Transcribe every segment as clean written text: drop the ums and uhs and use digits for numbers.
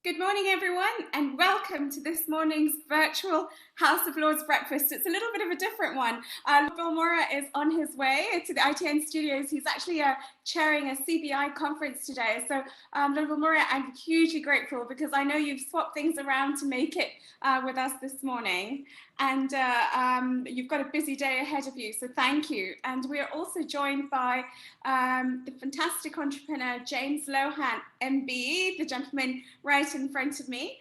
Good morning, everyone, and welcome to this morning's virtual House of Lords breakfast. It's a little bit of a different one. Lord Bilimoria is on his way to the ITN studios. He's actually chairing a CBI conference today. So, Lord Bilimoria, I'm hugely grateful because I know you've swapped things around to make it with us this morning. And you've got a busy day ahead of you, so thank you. And we are also joined by the fantastic entrepreneur, James Lohan, MBE, the gentleman right in front of me.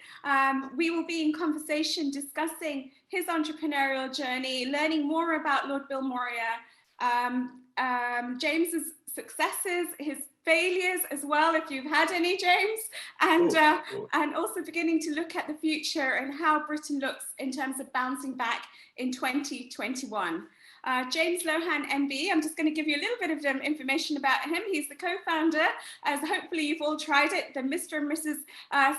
We will be in conversation discussing his entrepreneurial journey, learning more about Lord Bilimoria, James's successes, his failures as well, if you've had any, James, and also beginning to look at the future and how Britain looks in terms of bouncing back in 2021. James Lohan, MBE, I'm just going to give you a little bit of information about him. He's the co-founder, as hopefully you've all tried it, the Mr. and Mrs.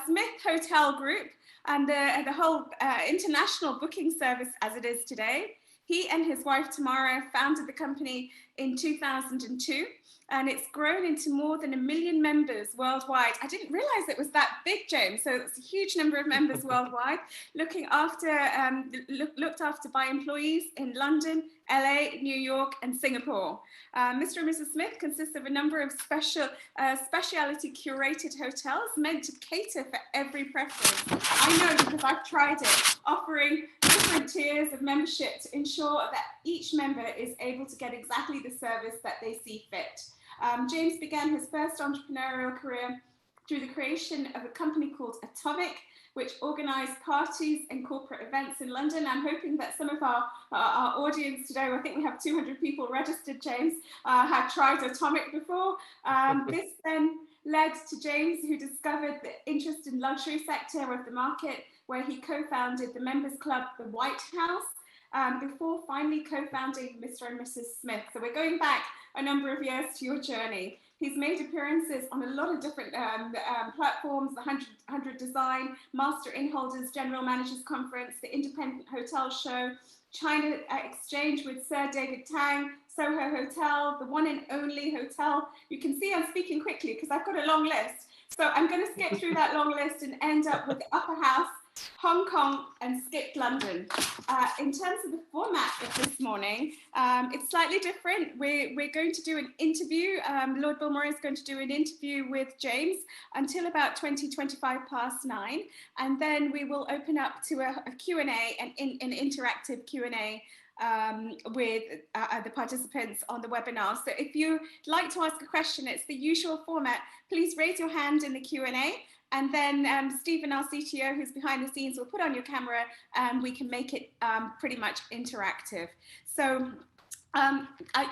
Smith Hotel Group and the whole international booking service as it is today. He and his wife, Tamara, founded the company in 2002. And it's grown into more than 1 million members worldwide. I didn't realize it was that big, James. So it's a huge number of members worldwide, looked after by employees in London, LA, New York, and Singapore. Mr. and Mrs. Smith consists of a number of speciality curated hotels meant to cater for every preference. I know because I've tried it, offering different tiers of membership to ensure that each member is able to get exactly the service that they see fit. James began his first entrepreneurial career through the creation of a company called Atomic, which organised parties and corporate events in London. I'm hoping that some of our audience today, I think we have 200 people registered, James, have tried Atomic before. This then led to James, who discovered the interest in luxury sector of the market, where he co-founded the members club, the White House, before finally co-founding Mr. and Mrs. Smith. So we're going back a number of years to your journey. He's made appearances on a lot of different platforms, the 100 Design, Master Innholders General Managers Conference, the Independent Hotel Show, China Exchange with Sir David Tang, Soho Hotel, the One and Only Hotel. You can see I'm speaking quickly because I've got a long list. So I'm going to skip through that long list and end up with the Upper House, Hong Kong, and skip London. In terms of the format of this morning, it's slightly different. We're going to do an interview. Lord Bilimoria is going to do an interview with James until about 25 past 9, and then we will open up to a Q&A, an interactive Q&A with the participants on the webinar. So if you'd like to ask a question, it's the usual format. Please raise your hand in the Q&A. And then Stephen, our CTO, who's behind the scenes, will put on your camera and we can make it pretty much interactive. So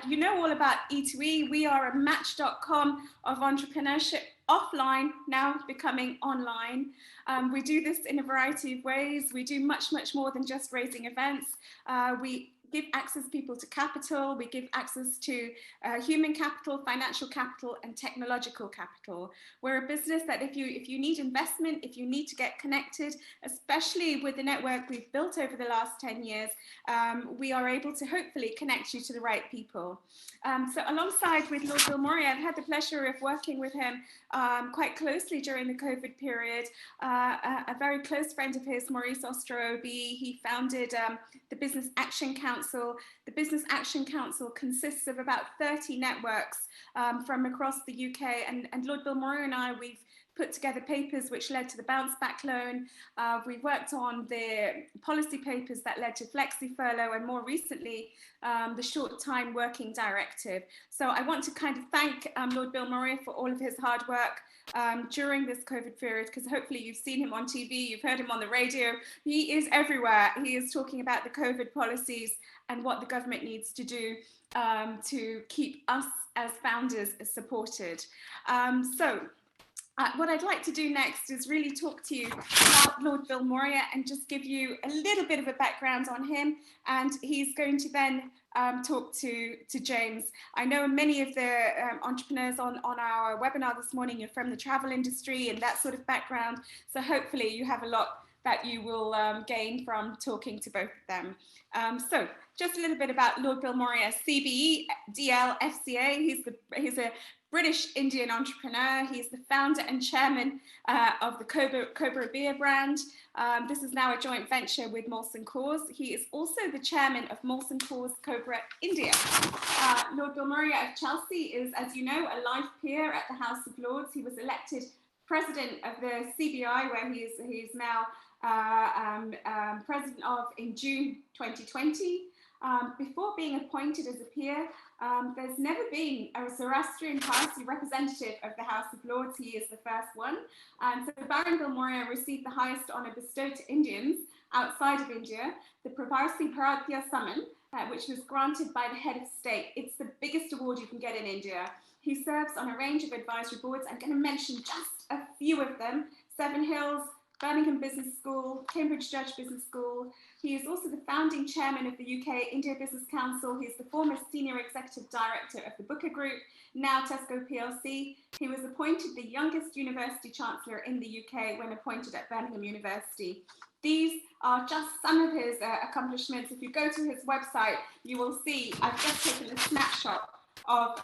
you know all about E2E. We are a match.com of entrepreneurship, offline, now becoming online. We do this in a variety of ways. We do much, much more than just raising events. We give access people to capital, we give access to human capital, financial capital, and technological capital. We're a business that if you need investment, if you need to get connected, especially with the network we've built over the last 10 years, we are able to hopefully connect you to the right people. So alongside with Lord Bilimoria, I've had the pleasure of working with him quite closely during the COVID period. A very close friend of his, Maurice Ostrobi, he founded the Business Action Council. The Business Action Council consists of about 30 networks from across the UK, and Lord Bilimoria and I, we've put together papers which led to the bounce back loan. We worked on the policy papers that led to flexi furlough, and more recently, the short time working directive. So I want to kind of thank Lord Bilimoria for all of his hard work during this COVID period, because hopefully you've seen him on TV, you've heard him on the radio. He is everywhere. He is talking about the COVID policies and what the government needs to do to keep us as founders supported. What I'd like to do next is really talk to you about Lord Bilimoria and just give you a little bit of a background on him, and he's going to then talk to James. I know many of the entrepreneurs on our webinar this morning are from the travel industry and that sort of background, so hopefully you have a lot that you will gain from talking to both of them. So just a little bit about Lord Bilimoria, CBE, DL, FCA. He's a British Indian entrepreneur. He's the founder and chairman of the Cobra beer brand. This is now a joint venture with Molson Coors. He is also the chairman of Molson Coors Cobra India. Lord Bilimoria of Chelsea is, as you know, a life peer at the House of Lords. He was elected president of the CBE, where he's now president of in June 2020. Before being appointed as a peer, there's never been a Zoroastrian Parsi representative of the House of Lords. He is the first one. So Baron Bilimoria received the highest honour bestowed to Indians outside of India, the Pravarsi Bharatiya Samman, which was granted by the head of state. It's the biggest award you can get in India. He serves on a range of advisory boards. I'm going to mention just a few of them: Seven Hills, Birmingham Business School, Cambridge Judge Business School. He is also the founding chairman of the UK India Business Council. He's the former senior executive director of the Booker Group, now Tesco PLC. He was appointed the youngest university chancellor in the UK when appointed at Birmingham University. These are just some of his accomplishments. If you go to his website, you will see I've just taken a snapshot of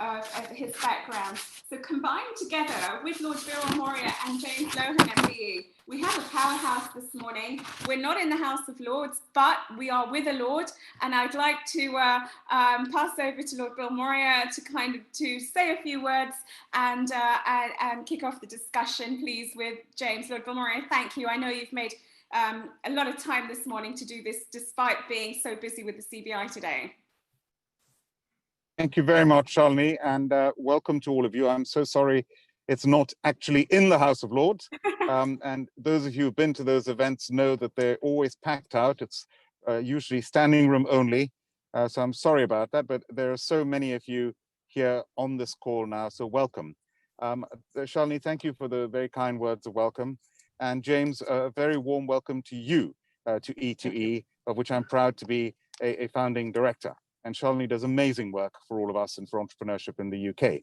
his background. So combined together with Lord Bilimoria and James Lohan MBE, we have a powerhouse this morning. We're not in the House of Lords, but we are with a Lord, and I'd like to pass over to Lord Bilimoria to say a few words and kick off the discussion, please, with James. Lord Bilimoria, thank you. I know you've made a lot of time this morning to do this, despite being so busy with the CBI today. Thank you very much, Shalini, and welcome to all of you. I'm so sorry it's not actually in the House of Lords. And those of you who've been to those events know that they're always packed out. It's usually standing room only. So I'm sorry about that, but there are so many of you here on this call now, so welcome. Shalini, thank you for the very kind words of welcome. And James, a very warm welcome to you, to E2E, of which I'm proud to be a founding director. And Shalini does amazing work for all of us and for entrepreneurship in the UK.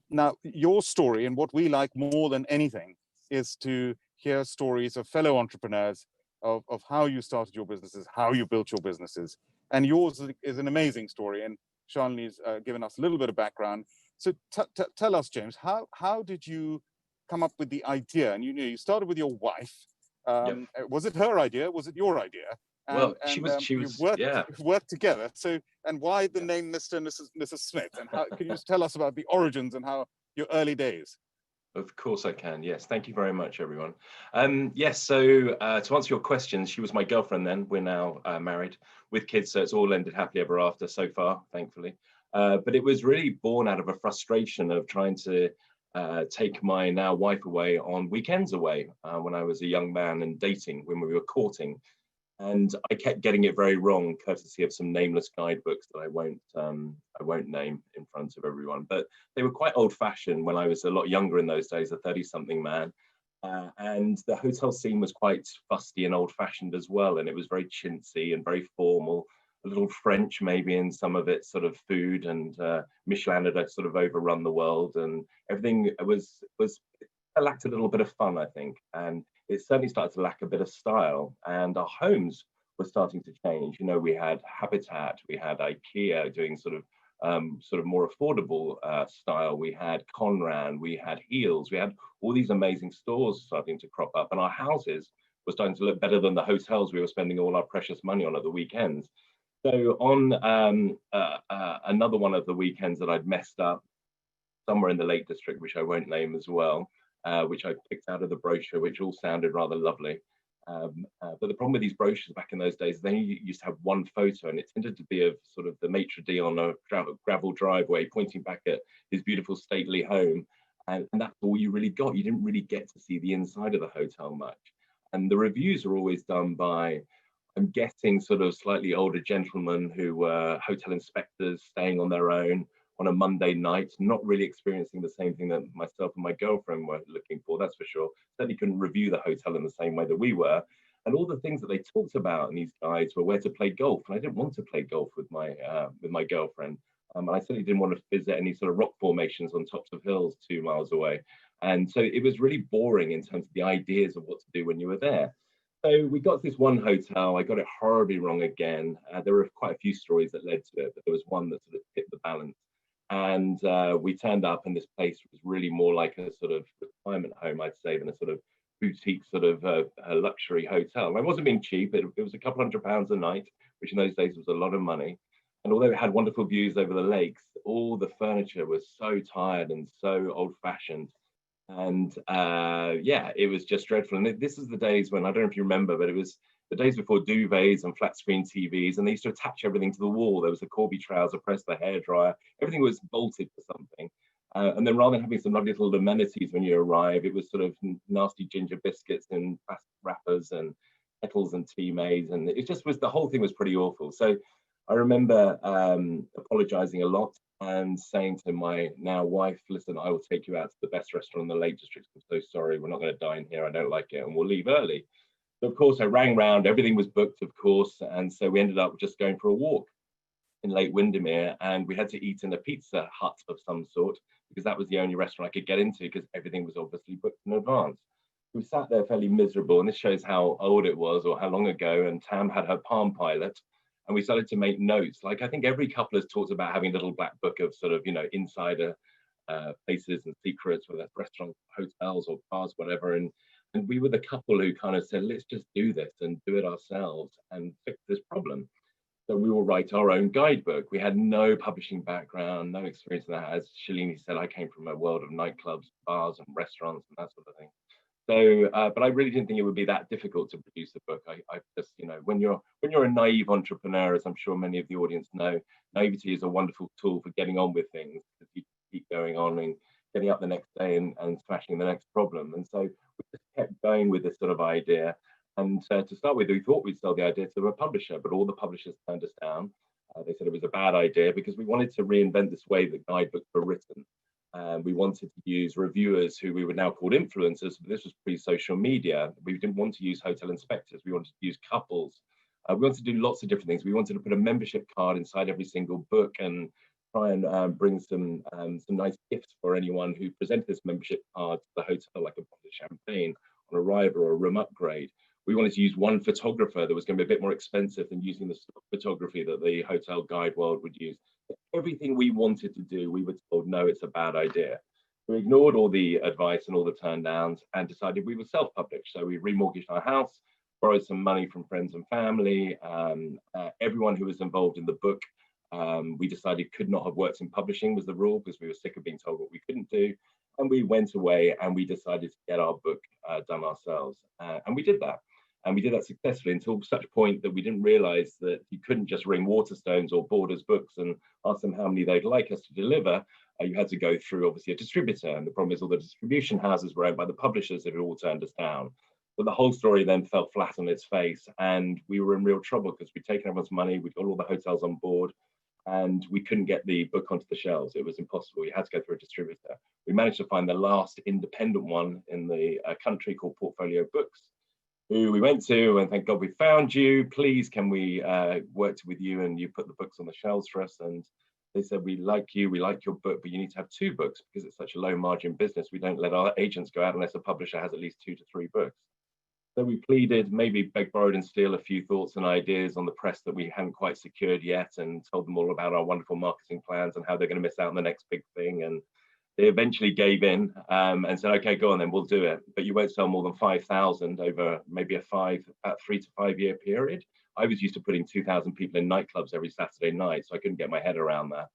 Now, your story and what we like more than anything is to hear stories of fellow entrepreneurs, of how you started your businesses, how you built your businesses. And yours is an amazing story. And Shalini's given us a little bit of background. So tell us, James, how did you come up with the idea? And you started with your wife. Yep. Was it her idea? Was it your idea? Well, she was, you've yeah. worked together. So, and why the name Mr. and Mrs. Smith? And how, can you just tell us about the origins and how your early days? Of course I can. Yes. Thank you very much, everyone. Yes. So to answer your question, she was my girlfriend then. We're now married with kids. So it's all ended happily ever after so far, thankfully. But it was really born out of a frustration of trying to take my now wife away on weekends away when I was a young man and dating, when we were courting. And I kept getting it very wrong, courtesy of some nameless guidebooks that I won't name in front of everyone. But they were quite old-fashioned when I was a lot younger in those days, a 30-something man. And the hotel scene was quite fusty and old-fashioned as well. And it was very chintzy and very formal, a little French maybe in some of its sort of food. And Michelin had sort of overrun the world, and everything lacked a little bit of fun, I think. And it certainly started to lack a bit of style, and our homes were starting to change. You know, we had Habitat, we had IKEA doing sort of more affordable style. We had Conran, we had Heels, we had all these amazing stores starting to crop up, and our houses were starting to look better than the hotels we were spending all our precious money on at the weekends. So on another one of the weekends that I'd messed up, somewhere in the Lake District, which I won't name as well, which I picked out of the brochure, which all sounded rather lovely. But the problem with these brochures back in those days, they used to have one photo, and it tended to be of sort of the maitre d' on a gravel driveway pointing back at his beautiful stately home. And that's all you really got. You didn't really get to see the inside of the hotel much. And the reviews are always done by, I'm guessing, sort of slightly older gentlemen who were hotel inspectors staying on their own on a Monday night, not really experiencing the same thing that myself and my girlfriend were looking for, that's for sure. Certainly couldn't review the hotel in the same way that we were. And all the things that they talked about in these guides were where to play golf. And I didn't want to play golf with my girlfriend. And I certainly didn't want to visit any sort of rock formations on tops of hills 2 miles away. And so it was really boring in terms of the ideas of what to do when you were there. So we got to this one hotel. I got it horribly wrong again. There were quite a few stories that led to it, but there was one that sort of tipped the balance. And we turned up, and this place was really more like a sort of retirement home, I'd say, than a sort of boutique sort of a luxury hotel. And it wasn't being cheap. It was a couple £100 a night, which in those days was a lot of money. And although it had wonderful views over the lakes, all the furniture was so tired and so old-fashioned. And yeah, it was just dreadful. And this is the days when, I don't know if you remember, but it was the days before duvets and flat screen TVs, and they used to attach everything to the wall. There was a Corby trouser press, the hairdryer, everything was bolted to something. And then rather than having some lovely little amenities when you arrive, it was sort of nasty ginger biscuits and plastic wrappers and kettles and tea maids. And it just was, the whole thing was pretty awful. So I remember apologizing a lot and saying to my now wife, listen, I will take you out to the best restaurant in the Lake District. I'm so sorry, we're not going to dine here. I don't like it, and we'll leave early. So of course I rang round, everything was booked, of course. And so we ended up just going for a walk in Lake Windermere, and we had to eat in a pizza hut of some sort, because that was the only restaurant I could get into, because everything was obviously booked in advance. We sat there fairly miserable, and this shows how old it was or how long ago. And Tam had her Palm Pilot, and we started to make notes. Like, I think every couple has talked about having a little black book of sort of, you know, insider places and secrets, whether that's restaurants, hotels or bars, whatever. And we were the couple who kind of said, let's just do this and do it ourselves and fix this problem. So we will write our own guidebook. We had no publishing background, no experience in that. As Shalini said, I came from a world of nightclubs, bars and restaurants and that sort of thing. So, but I really didn't think it would be that difficult to produce a book. I just, you know, when you're a naive entrepreneur, as I'm sure many of the audience know, naivety is a wonderful tool for getting on with things. You keep going on and getting up the next day and smashing the next problem. And so we just kept going with this sort of idea. And to start with, we thought we'd sell the idea to a publisher, but all the publishers turned us down. They said it was a bad idea because we wanted to reinvent this way that guidebooks were written. We wanted to use reviewers who we would now call influencers, but this was pre-social media. We didn't want to use hotel inspectors. We wanted to use couples. We wanted to do lots of different things. We wanted to put a membership card inside every single book and try and bring some nice gifts for anyone who presented this membership card to the hotel, like a bottle of champagne on arrival or a room upgrade. We wanted to use one photographer that was going to be a bit more expensive than using the photography that the hotel guide world would use. Everything we wanted to do, we were told, no, it's a bad idea. We ignored all the advice and all the turn downs and decided we would self-publish. So we remortgaged our house, borrowed some money from friends and family. Everyone who was involved in the book, we decided could not have worked in publishing was the rule, because we were sick of being told what we couldn't do. And we went away and we decided to get our book done ourselves. And we did that. And we did that successfully until such point that we didn't realize that you couldn't just ring Waterstones or Borders Books and ask them how many they'd like us to deliver. You had to go through, obviously, a distributor. And the problem is all the distribution houses were owned by the publishers that had all turned us down. But the whole story then fell flat on its face. And we were in real trouble because we'd taken everyone's money, we'd got all the hotels on board, and we couldn't get the book onto the shelves. It was impossible. You had to go through a distributor. We managed to find the last independent one in the country called Portfolio Books, who we went to, and thank God we found you. Please, can we work with you and you put the books on the shelves for us? And they said, we like you, we like your book, but you need to have 2 books because it's such a low margin business. We don't let our agents go out unless a publisher has at least 2 to 3 books. So we pleaded, maybe begged, borrowed and steal a few thoughts and ideas on the press that we hadn't quite secured yet, and told them all about our wonderful marketing plans and how they're going to miss out on the next big thing. And they eventually gave in and said, okay, go on then, we'll do it. But you won't sell more than 5,000 over maybe a 3 to 5 year period. I was used to putting 2,000 people in nightclubs every Saturday night, so I couldn't get my head around that.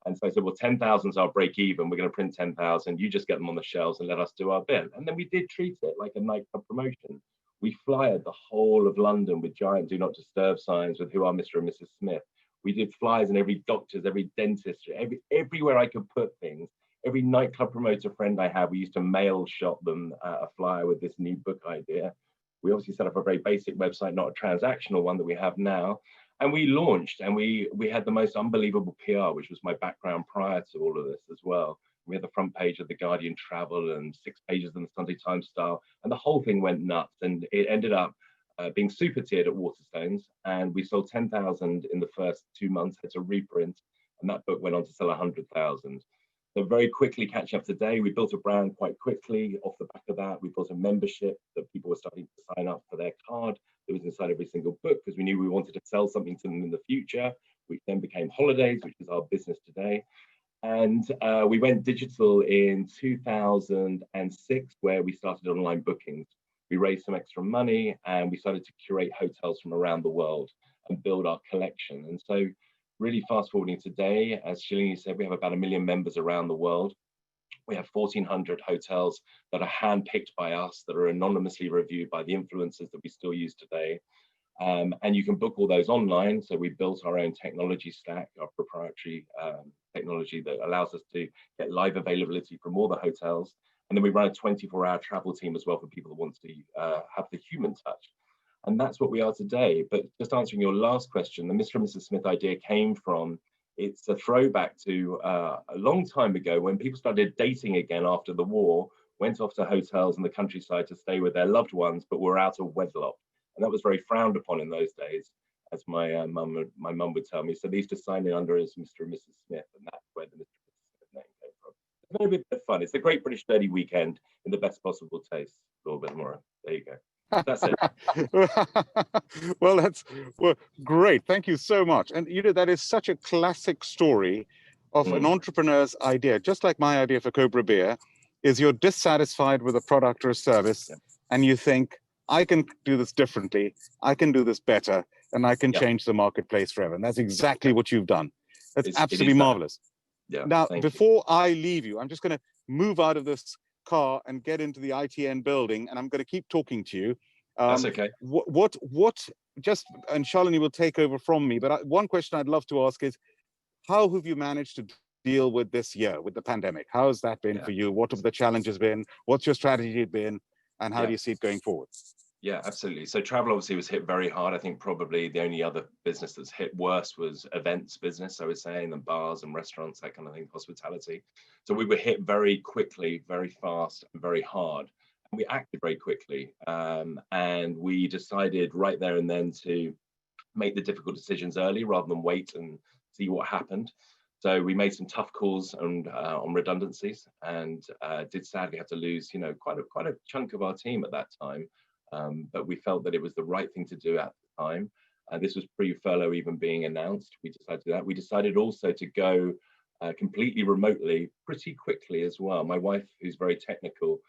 And so I said, well, 10,000 is our break even. We're going to print 10,000. You just get them on the shelves and let us do our bit. And then we did treat it like a nightclub promotion. We flyered the whole of London with giant do not disturb signs with who are Mr. and Mrs. Smith. We did flyers in every doctor's, every dentist, everywhere I could put things. Every nightclub promoter friend I had, we used to mail shot them a flyer with this new book idea. We obviously set up a very basic website, not a transactional one that we have now. And we launched, and we had the most unbelievable PR, which was my background prior to all of this as well. We had the front page of the Guardian Travel and 6 pages in the Sunday Times Style, and the whole thing went nuts. And it ended up being super tiered at Waterstones, and we sold 10,000 in the first 2 months, had to reprint, and that book went on to sell 100,000. So very quickly catching up today, we built a brand quite quickly. Off the back of that, we built a membership that people were starting to sign up for their card that was inside every single book, because we knew we wanted to sell something to them in the future, which then became Holidays, which is our business today. And we went digital in 2006, where we started online bookings. We raised some extra money and we started to curate hotels from around the world and build our collection. And so really fast forwarding today, as Shalini said, we have about 1 million members around the world. We have 1,400 hotels that are handpicked by us, that are anonymously reviewed by the influencers that we still use today. And you can book all those online. So we built our own technology stack, our proprietary technology that allows us to get live availability from all the hotels. And then we run a 24-hour travel team as well for people that want to have the human touch. And that's what we are today. But just answering your last question, the Mr. and Mrs. Smith idea came from, it's a throwback to a long time ago when people started dating again after the war, went off to hotels in the countryside to stay with their loved ones, but were out of wedlock. And that was very frowned upon in those days, as my mum would tell me. So they used to sign it under as Mr. and Mrs. Smith, and that's where the Mr. and Mrs. Smith name came from. It's a bit of fun. It's a great British dirty weekend in the best possible taste, Lord Bilimoria. There you go. That's it. Well, great. Thank you so much. And you know, that is such a classic story of an entrepreneur's idea, just like my idea for Cobra Beer, is you're dissatisfied with a product or a service, and you think, I can do this differently, I can do this better, and I can change the marketplace forever. And that's exactly what you've done. That's absolutely marvelous. Now, before I leave you, I'm just going to move out of this car and get into the ITN building, and I'm going to keep talking to you. That's okay. And Shalini will take over from me, but one question I'd love to ask is, how have you managed to deal with this year, with the pandemic? How has that been for you? What have the challenges been? What's your strategy been? And how do you see it going forward? Yeah, absolutely. So travel obviously was hit very hard. I think probably the only other business that's hit worse was events business, I would say, and then bars and restaurants, that kind of thing, hospitality. So we were hit very quickly, very fast, and very hard. And we acted very quickly. And we decided right there and then to make the difficult decisions early rather than wait and see what happened. So we made some tough calls on redundancies, and did sadly have to lose, quite a chunk of our team at that time. But we felt that it was the right thing to do at the time. This was pre-furlough even being announced. We decided to do that. We decided also to go completely remotely pretty quickly as well. My wife, who's very technical,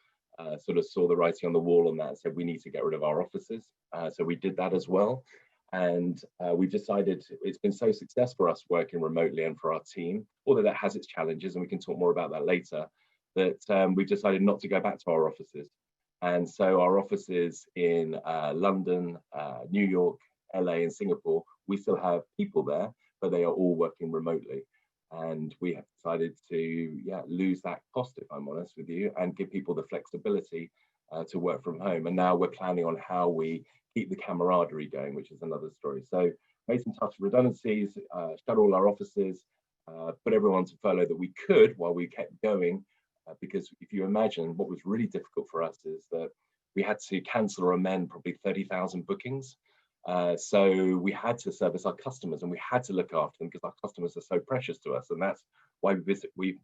sort of saw the writing on the wall on that and said, we need to get rid of our offices. So we did that as well. And we've decided, it's been so successful for us working remotely and for our team, although that has its challenges, and we can talk more about that later, that we've decided not to go back to our offices. And so our offices in London, New York, LA, and Singapore, we still have people there, but they are all working remotely. And we have decided to lose that cost, if I'm honest with you, and give people the flexibility to work from home. And now we're planning on how we keep the camaraderie going, which is another story. So made some tough redundancies, shut all our offices, put everyone to furlough that we could while we kept going. Because if you imagine, what was really difficult for us is that we had to cancel or amend probably 30,000 bookings. So we had to service our customers, and we had to look after them because our customers are so precious to us. And that's why we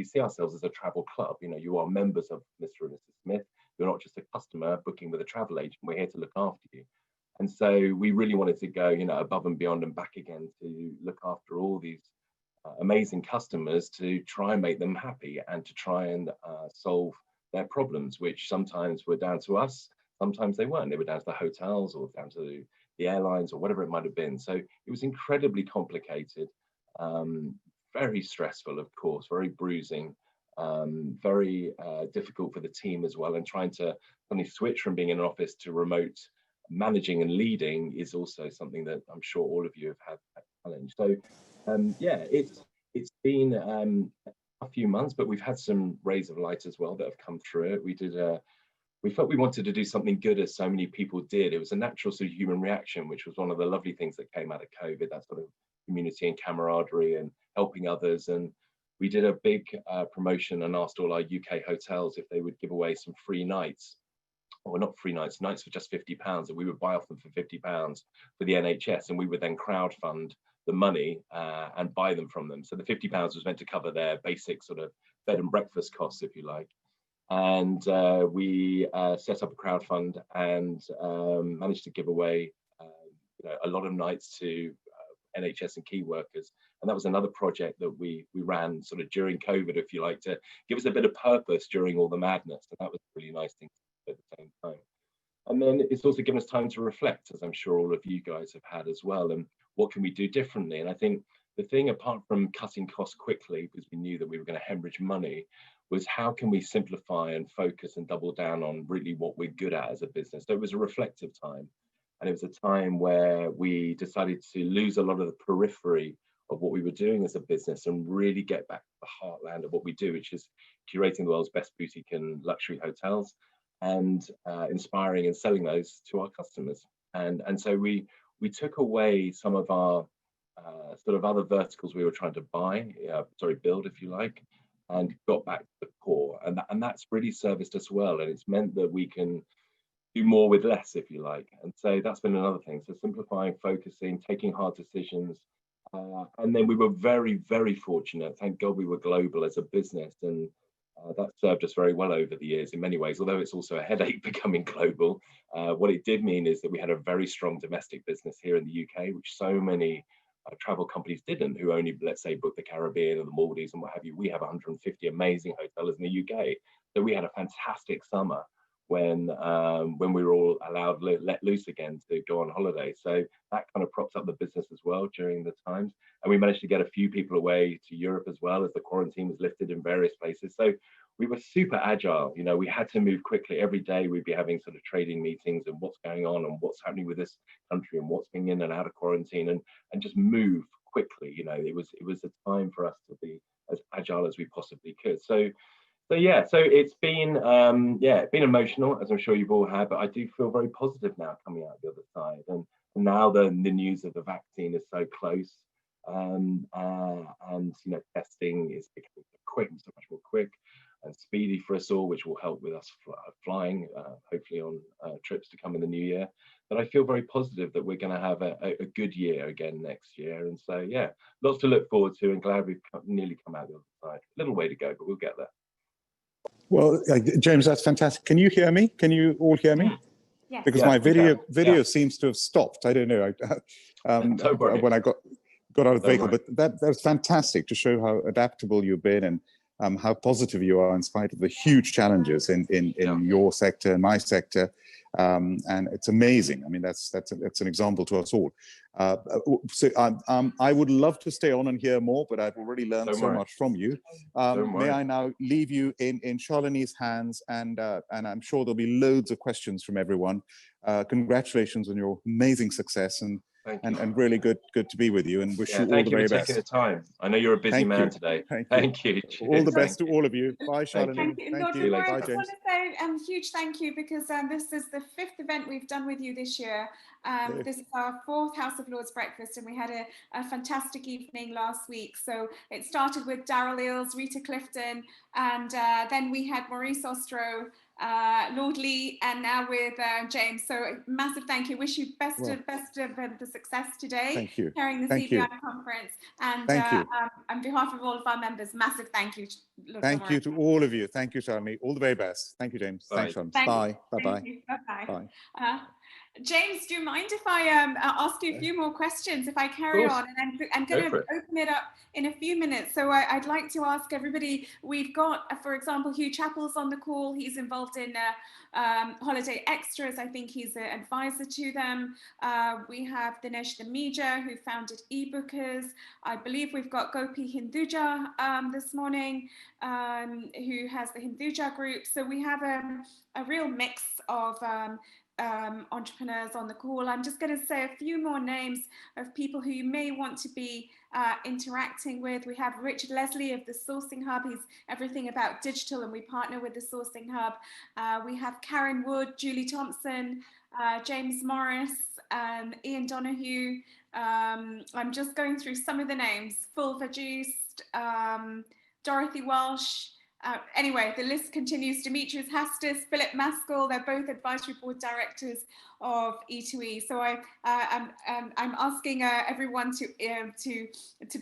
see ourselves as a travel club. You are members of Mr. and Mrs. Smith. You're not just a customer booking with a travel agent. We're here to look after you. And so we really wanted to go, above and beyond and back again to look after all these amazing customers, to try and make them happy and to try and solve their problems, which sometimes were down to us, sometimes they weren't. They were down to the hotels or down to the airlines or whatever it might have been. So it was incredibly complicated, very stressful, of course, very bruising, very difficult for the team as well. And trying to suddenly switch from being in an office to remote managing and leading is also something that I'm sure all of you have had that challenge. So it's been a few months, but we've had some rays of light as well that have come through it. We felt we wanted to do something good, as so many people did. It was a natural sort of human reaction, which was one of the lovely things that came out of COVID, that sort of community and camaraderie and helping others. And we did a big promotion and asked all our UK hotels if they would give away some free nights, or not free nights for just £50, and we would buy off them for £50 for the NHS, and we would then crowdfund the money and buy them from them. So the £50 was meant to cover their basic sort of bed and breakfast costs, if you like. And we set up a crowdfund and managed to give away a lot of nights to NHS and key workers And that was another project that we ran sort of during COVID, if you like, to give us a bit of purpose during all the madness. And that was a really nice thing at the same time. And then it's also given us time to reflect, as I'm sure all of you guys have had as well, and what can we do differently? And I think the thing, apart from cutting costs quickly, because we knew that we were going to hemorrhage money, was how can we simplify and focus and double down on really what we're good at as a business. So it was a reflective time. And it was a time where we decided to lose a lot of the periphery of what we were doing as a business and really get back to the heartland of what we do, which is curating the world's best boutique and luxury hotels and inspiring and selling those to our customers. And so we took away some of our sort of other verticals we were trying to build, if you like, and got back to the core. And that's really serviced us well. And it's meant that we can do more with less, if you like. And so that's been another thing. So simplifying, focusing, taking hard decisions. And then we were very, very fortunate. Thank God we were global as a business. And that served us very well over the years in many ways, although it's also a headache becoming global. What it did mean is that we had a very strong domestic business here in the UK, which so many travel companies didn't, who only, let's say, book the Caribbean or the Maldives and what have you. We have 150 amazing hotels in the UK. So we had a fantastic summer when we were all allowed let loose again to go on holiday. So that kind of props up the business as well during the times. And we managed to get a few people away to Europe as well as the quarantine was lifted in various places. So we were super agile. You know, we had to move quickly. Every day we'd be having sort of trading meetings and what's going on and what's happening with this country and what's being in and out of quarantine and just move quickly. You know, it was a time for us to be as agile as we possibly could. So yeah, so it's been been emotional, as I'm sure you've all had, but I do feel very positive now coming out the other side. And now the news of the vaccine is so close, and you know, testing is becoming quick, so much more quick and speedy for us all, which will help with us flying, hopefully on trips to come in the new year. But I feel very positive that we're going to have a good year again next year. And so yeah, lots to look forward to, and glad we've nearly come out the other side. A little way to go, but we'll get there. Well, James, that's fantastic. Can you hear me? Can you all hear me? Yes. Because Yeah, my video seems to have stopped. I don't know. When I got out of the vehicle, but that's fantastic to show how adaptable you've been and how positive you are in spite of the huge challenges in your sector and my sector. And it's amazing. I mean, that's an example to us all. So I would love to stay on and hear more, but I've already learned so much from you. May I now leave you in Charlene's hands, and I'm sure there'll be loads of questions from everyone. Congratulations on your amazing success, and really good to be with you, and wish you all the very best. Thank you for taking the time. I know you're a busy man today. Thank you. All the best to all of you. Bye, Charlene. Thank you. Bye, I just James. want to say a huge thank you, because this is the 5th event we've done with you this year. This is our 4th House of Lords breakfast, and we had a fantastic evening last week. So it started with Daryl Eales, Rita Clifton, and then we had Maurice Ostro, Lord Lee, and now with James. So massive thank you. Wish you best of the success today. Thank you. Carrying the CBI conference. And on behalf of all of our members, massive thank you. Thank you to all of you. Thank you, Charlene. All the very best. Thank you, James. Thanks, Sean. Bye. Bye-bye. Bye. James, do you mind if I ask you a few more questions if I carry on? And I'm going to open it up in a few minutes. So I'd like to ask everybody, we've got, for example, Hugh Chappell's on the call. He's involved in Holiday Extras. I think he's an advisor to them. We have Dinesh Dhamija, who founded eBookers. I believe we've got Gopi Hinduja this morning, who has the Hinduja group. So we have a real mix of entrepreneurs on the call. I'm just going to say a few more names of people who you may want to be interacting with. We have Richard Leslie of the Sourcing Hub. He's everything about digital, and we partner with the Sourcing Hub. We have Karen Wood, Julie Thompson, James Morris, Ian Donahue. I'm just going through some of the names. Fulva Joost, Dorothy Walsh. Anyway, the list continues. Demetrius Hastis, Philip Maskell, they're both advisory board directors of E2E. So I'm asking everyone to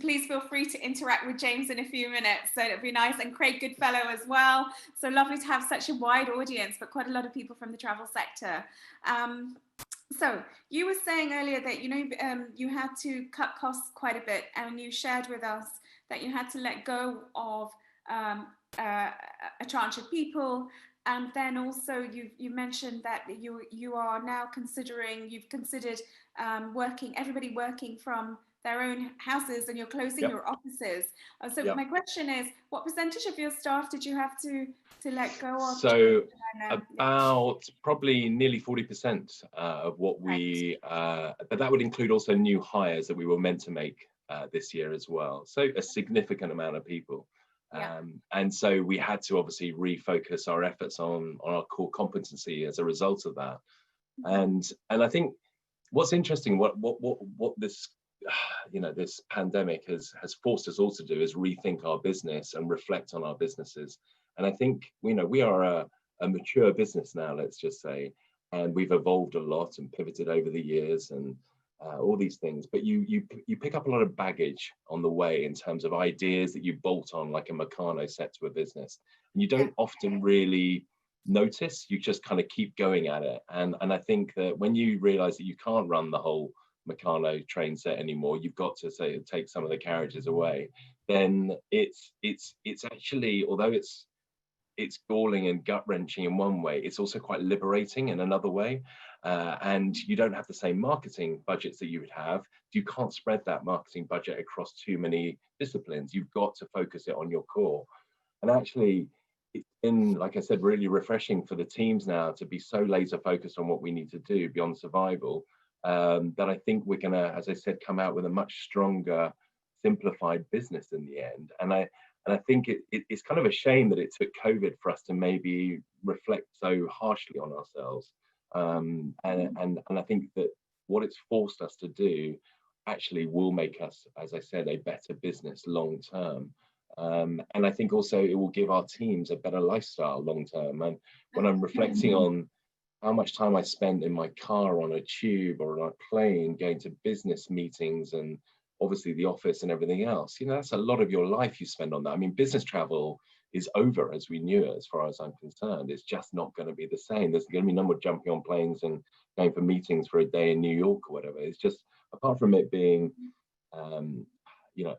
please feel free to interact with James in a few minutes. So it'd be nice. And Craig Goodfellow as well. So lovely to have such a wide audience, but quite a lot of people from the travel sector. So you were saying earlier that you had to cut costs quite a bit, and you shared with us that you had to let go of a tranche of people, and then also you mentioned that you are now you've considered everybody working from their own houses, and you're closing Yep. your offices. So Yep. my question is, what percentage of your staff did you have to let go of? So about probably nearly 40% of what we, but that would include also new hires that we were meant to make this year as well. So a significant amount of people. And so we had to obviously refocus our efforts on our core competency as a result of that. And I think what's interesting, what this this pandemic has forced us all to do is rethink our business and reflect on our businesses. And I think we are a mature business now, let's just say, and we've evolved a lot and pivoted over the years and all these things. But you pick up a lot of baggage on the way in terms of ideas that you bolt on like a Meccano set to a business, and you don't often really notice. You just kind of keep going at it. And I think that when you realize that you can't run the whole Meccano train set anymore, you've got to take some of the carriages away, then it's actually, although it's galling and gut-wrenching in one way, it's also quite liberating in another way. And you don't have the same marketing budgets that you would have. You can't spread that marketing budget across too many disciplines. You've got to focus it on your core. And actually, it's been, like I said, really refreshing for the teams now to be so laser focused on what we need to do beyond survival, that I think we're gonna, as I said, come out with a much stronger, simplified business in the end. And I think it's kind of a shame that it took COVID for us to maybe reflect so harshly on ourselves. And I think that what it's forced us to do actually will make us, as I said, a better business long term. And I think also it will give our teams a better lifestyle long term. And when I'm reflecting on how much time I spent in my car, on a tube or on a plane, going to business meetings and obviously the office and everything else, that's a lot of your life you spend on that. I mean, business travel is over as we knew it, as far as I'm concerned. It's just not going to be the same. There's going to be no more jumping on planes and going for meetings for a day in New York or whatever. It's just, apart from it being a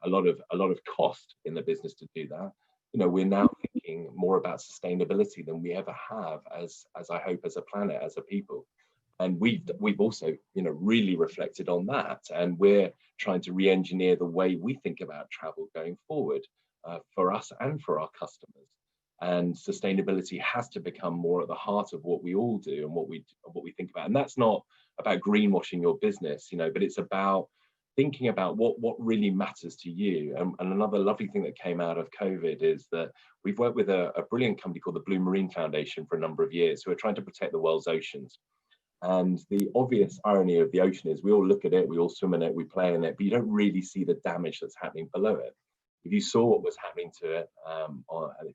lot of cost in the business to do that, we're now thinking more about sustainability than we ever have as I hope, as a planet, as a people. And we've also really reflected on that, and we're trying to re-engineer the way we think about travel going forward, for us and for our customers. And sustainability has to become more at the heart of what we all do and what we think about. And that's not about greenwashing your business, but it's about thinking about what really matters to you. And another lovely thing that came out of COVID is that we've worked with a brilliant company called the Blue Marine Foundation for a number of years, who are trying to protect the world's oceans. And the obvious irony of the ocean is we all look at it, we all swim in it, we play in it, but you don't really see the damage that's happening below it. If you saw what was happening to it,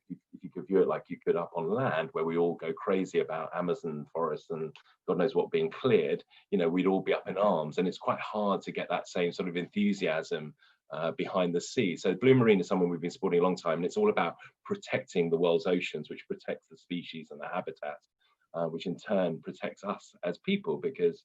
if you could view it like you could up on land, where we all go crazy about Amazon forests and God knows what being cleared, we'd all be up in arms. And it's quite hard to get that same sort of enthusiasm behind the sea. So Blue Marine is someone we've been supporting a long time, and it's all about protecting the world's oceans, which protects the species and the habitats, which in turn protects us as people, because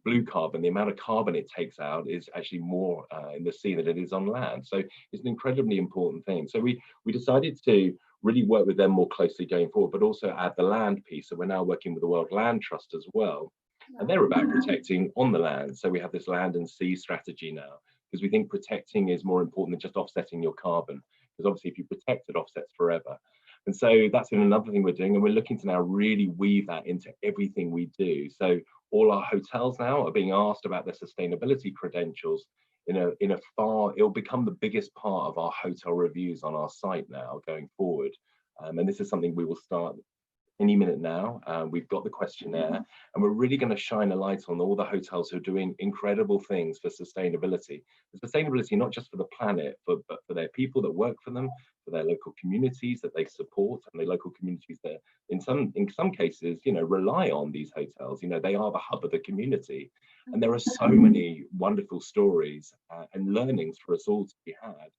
blue carbon, the amount of carbon it takes out is actually more in the sea than it is on land. So it's an incredibly important thing. So we decided to really work with them more closely going forward, but also add the land piece. So we're now working with the World Land Trust as well. And they're about protecting on the land. So we have this land and sea strategy now, because we think protecting is more important than just offsetting your carbon. Because obviously if you protect, it offsets forever. And so that's another thing we're doing, and we're looking to now really weave that into everything we do. So all our hotels now are being asked about their sustainability credentials it'll become the biggest part of our hotel reviews on our site now going forward. And this is something we will start any minute now. We've got the questionnaire, and we're really going to shine a light on all the hotels who are doing incredible things for sustainability. Sustainability not just for the planet, but for their people that work for them, for their local communities that they support, and the local communities that in some cases rely on these hotels. They are the hub of the community, and there are so many wonderful stories and learnings for us all to be had.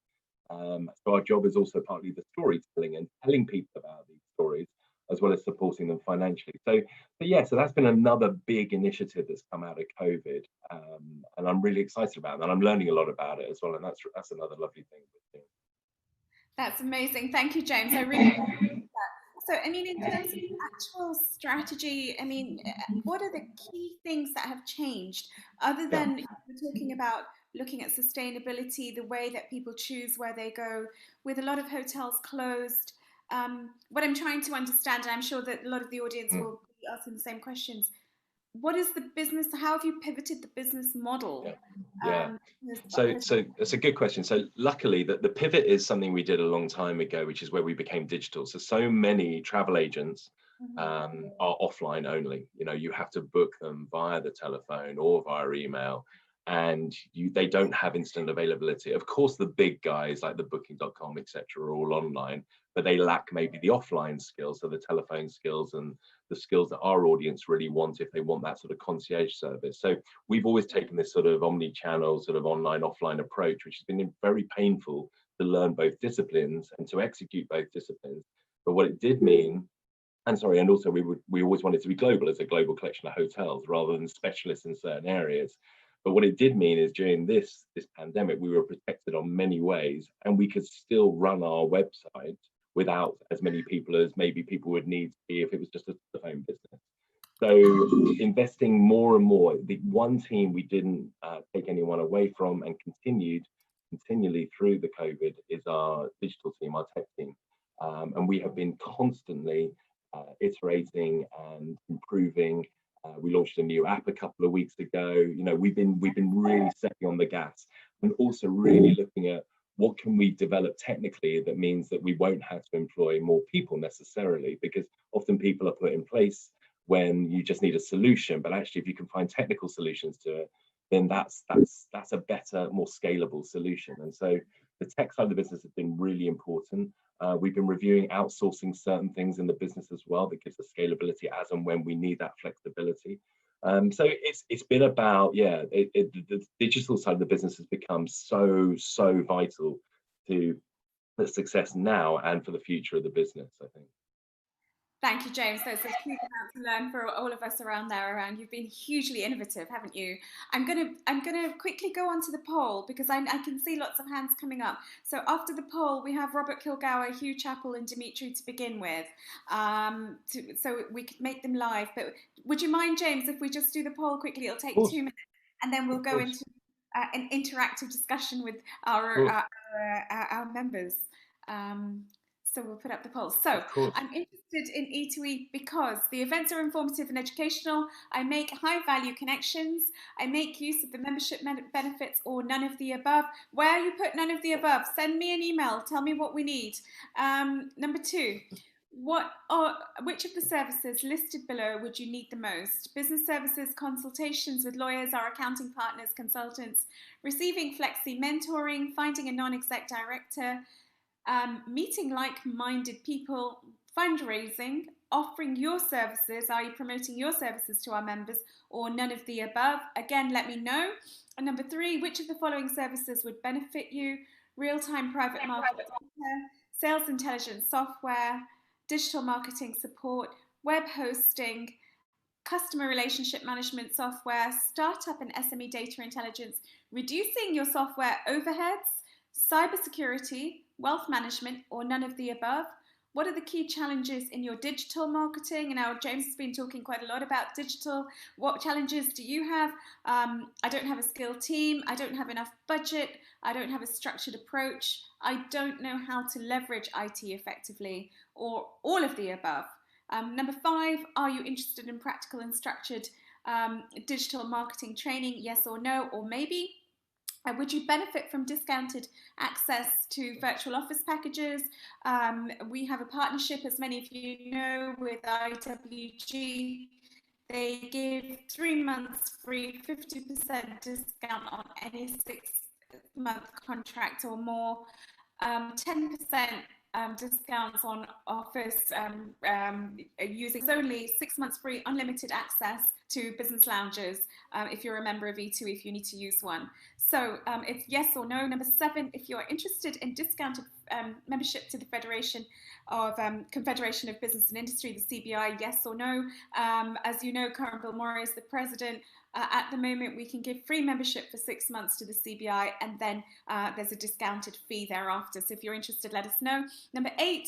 So our job is also partly the storytelling and telling people about these stories, as well as supporting them financially. So yeah, so that's been another big initiative that's come out of COVID, and I'm really excited about it, and I'm learning a lot about it as well, and that's another lovely thing. That's amazing. Thank you, James. I really appreciate that. So, I mean, in terms of actual strategy, I mean, what are the key things that have changed other than we're talking about looking at sustainability, the way that people choose where they go, with a lot of hotels closed? What I'm trying to understand, and I'm sure that a lot of the audience will be asking the same questions. What is the business? How have you pivoted the business model? So that's a good question. So luckily that the pivot is something we did a long time ago, which is where we became digital. So many travel agents are offline only. You know, you have to book them via the telephone or via email, and they don't have instant availability. Of course, the big guys like the booking.com, etc., are all online, but they lack maybe the offline skills, so the telephone skills and the skills that our audience really want if they want that sort of concierge service. So we've always taken this sort of omni-channel, sort of online, offline approach, which has been very painful to learn both disciplines and to execute both disciplines. But what it did mean, and also we always wanted to be global as a global collection of hotels rather than specialists in certain areas. But what it did mean is during this pandemic, we were protected on many ways, and we could still run our website without as many people as maybe people would need to be if it was just a phone business. So investing more and more, the one team we didn't take anyone away from and continually through the COVID is our digital team, our tech team. And we have been constantly iterating and improving. We launched a new app a couple of weeks ago. You know, we've been really stepping on the gas and also really looking at what can we develop technically that means that we won't have to employ more people necessarily, because often people are put in place when you just need a solution. But actually, if you can find technical solutions to it, then that's a better, more scalable solution. And so the tech side of the business has been really important. We've been reviewing outsourcing certain things in the business as well that gives us scalability as and when we need that flexibility. So it's been about, the digital side of the business has become so vital to the success now and for the future of the business, I think. Thank you, James. There's a huge amount to learn for all of us around there. You've been hugely innovative, haven't you? I'm gonna quickly go on to the poll because I can see lots of hands coming up. So after the poll, we have Robert Kilgauer, Hugh Chappell, and Dimitri to begin with. So we could make them live. But would you mind, James, if we just do the poll quickly? It'll take 2 minutes, and then we'll go into an interactive discussion with our members. So we'll put up the poll. So I'm interested in E2E because the events are informative and educational. I make high value connections. I make use of the membership benefits or none of the above. Where you put none of the above, send me an email. Tell me what we need. Number 2, which of the services listed below would you need the most? Business services, consultations with lawyers, our accounting partners, consultants, receiving flexi mentoring, finding a non-exec director, meeting like-minded people, fundraising, offering your services, are you promoting your services to our members, or none of the above? Again, let me know. And number 3, which of the following services would benefit you? Real-time private market data, sales intelligence software, digital marketing support, web hosting, customer relationship management software, startup and SME data intelligence, reducing your software overheads, cybersecurity, wealth management, or none of the above? What are the key challenges in your digital marketing? And now James has been talking quite a lot about digital. What challenges do you have? I don't have a skilled team. I don't have enough budget. I don't have a structured approach. I don't know how to leverage IT effectively, or all of the above. Number 5, are you interested in practical and structured digital marketing training? Yes or no, or maybe? Would you benefit from discounted access to virtual office packages? We have a partnership, as many of you know, with IWG. They give 3 months free, 50% discount on any 6-month contract or more, 10% discounts on office using only 6 months free, unlimited access to business lounges if you're a member of E2E, if you need to use one. So it's yes or no. Number 7, if you're interested in discounted membership to the Confederation of Business and Industry, the CBI, yes or no. As you know, Karan Bilimoria is the president. At the moment, we can give free membership for 6 months to the CBI, and then there's a discounted fee thereafter. So if you're interested, let us know. Number 8,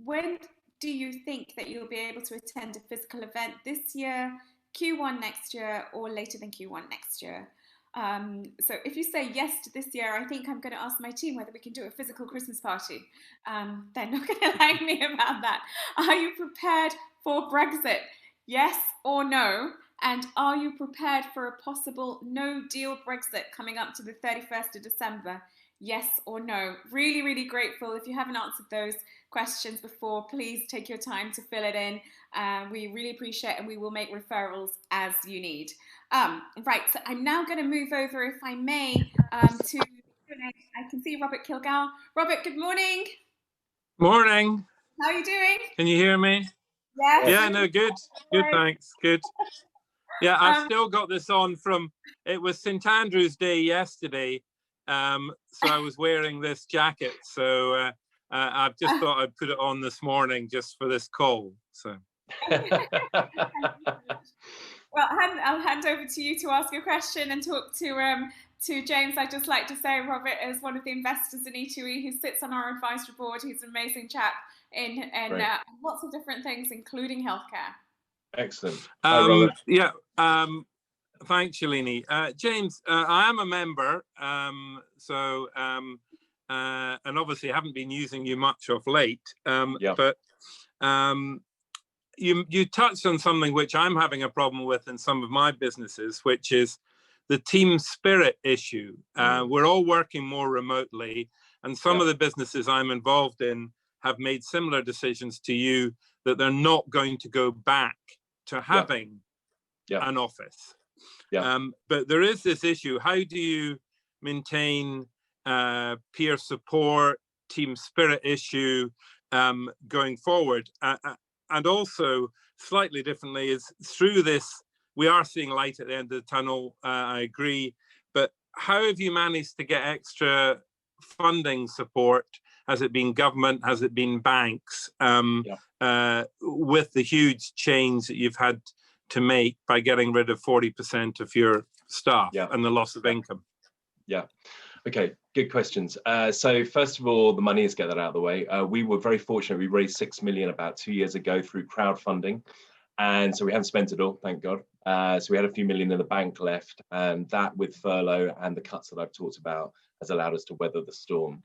when do you think that you'll be able to attend a physical event this year, Q1 next year, or later than Q1 next year? So if you say yes to this year, I think I'm going to ask my team whether we can do a physical Christmas party. They're not going to like me about that. Are you prepared for Brexit? Yes or no? And are you prepared for a possible no-deal Brexit coming up to the 31st of December? Yes or no? Really, really grateful. If you haven't answered those questions before, please take your time to fill it in. We really appreciate it, and we will make referrals as you need. Right, so I'm now going to move over, if I may, to I can see Robert Kilgauer. Robert, good morning. Morning. How are you doing? Can you hear me? Yes. Yeah, no, good. Good, thanks. Good. Yeah, I've still got this on from, it was St. Andrew's Day yesterday. So I was wearing this jacket. So I've just thought I'd put it on this morning just for this call. So. Well, I'll hand over to you to ask a question and talk to James. I'd just like to say Robert is one of the investors in E2E who sits on our advisory board. He's an amazing chap in lots of different things, including healthcare. Excellent. Hi, Robert. Yeah. Thanks, Shalini. James, I am a member, and obviously haven't been using you much of late. But you touched on something which I'm having a problem with in some of my businesses, which is the team spirit issue. We're all working more remotely, and some of the businesses I'm involved in have made similar decisions to you that they're not going to go back to having an office. But there is this issue. How do you maintain peer support, team spirit issue going forward? And also, slightly differently, is through this, we are seeing light at the end of the tunnel, I agree, but how have you managed to get extra funding support? Has it been government? Has it been banks? With the huge change that you've had to make by getting rid of 40% of your staff and the loss of income? Okay, good questions. So first of all, the money is, get that out of the way. We were very fortunate. We raised 6 million about 2 years ago through crowdfunding. And so we haven't spent it all, thank God. So we had a few million in the bank left, and that with furlough and the cuts that I've talked about has allowed us to weather the storm.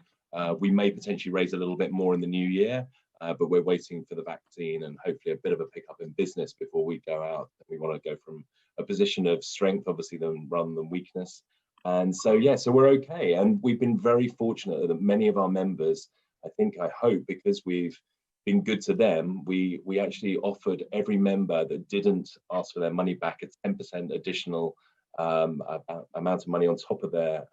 We may potentially raise a little bit more in the new year, but we're waiting for the vaccine and hopefully a bit of a pickup in business before we go out. We want to go from a position of strength, obviously, rather than weakness. And so, so we're okay. And we've been very fortunate that many of our members, I hope, because we've been good to them, we actually offered every member that didn't ask for their money back a 10% additional amount of money on top of their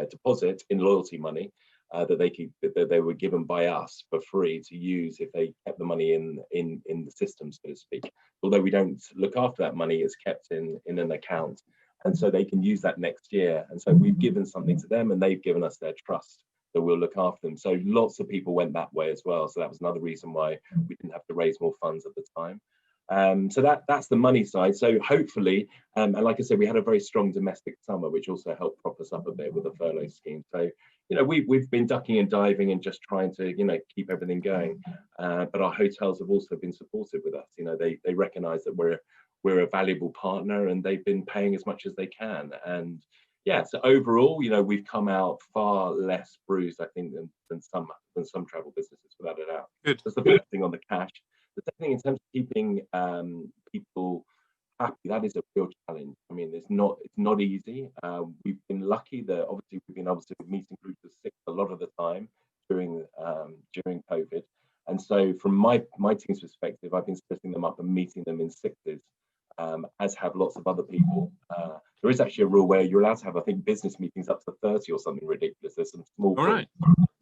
deposit in loyalty money that they were given by us for free to use if they kept the money in the system, so to speak. Although we don't look after that money, it's kept in an account. And so they can use that next year. And so we've given something to them, and they've given us their trust that we'll look after them. So lots of people went that way as well. So that was another reason why we didn't have to raise more funds at the time. So that's the money side. So hopefully, and like I said, we had a very strong domestic summer, which also helped prop us up a bit with the furlough scheme. So, we've been ducking and diving and just trying to, keep everything going. But our hotels have also been supportive with us. They recognise that we're a valuable partner, and they've been paying as much as they can. And so overall, we've come out far less bruised, I think, than some travel businesses, without a doubt. Good. That's the first thing on the cash. The second thing, in terms of keeping people happy, that is a real challenge. I mean, it's not easy. We've been lucky that obviously we've been able to meet in groups of 6 a lot of the time during COVID. And so from my team's perspective, I've been splitting them up and meeting them in 6s. As have lots of other people. There is actually a rule where you're allowed to have, I think, business meetings up to 30 or something ridiculous. There's some small groups.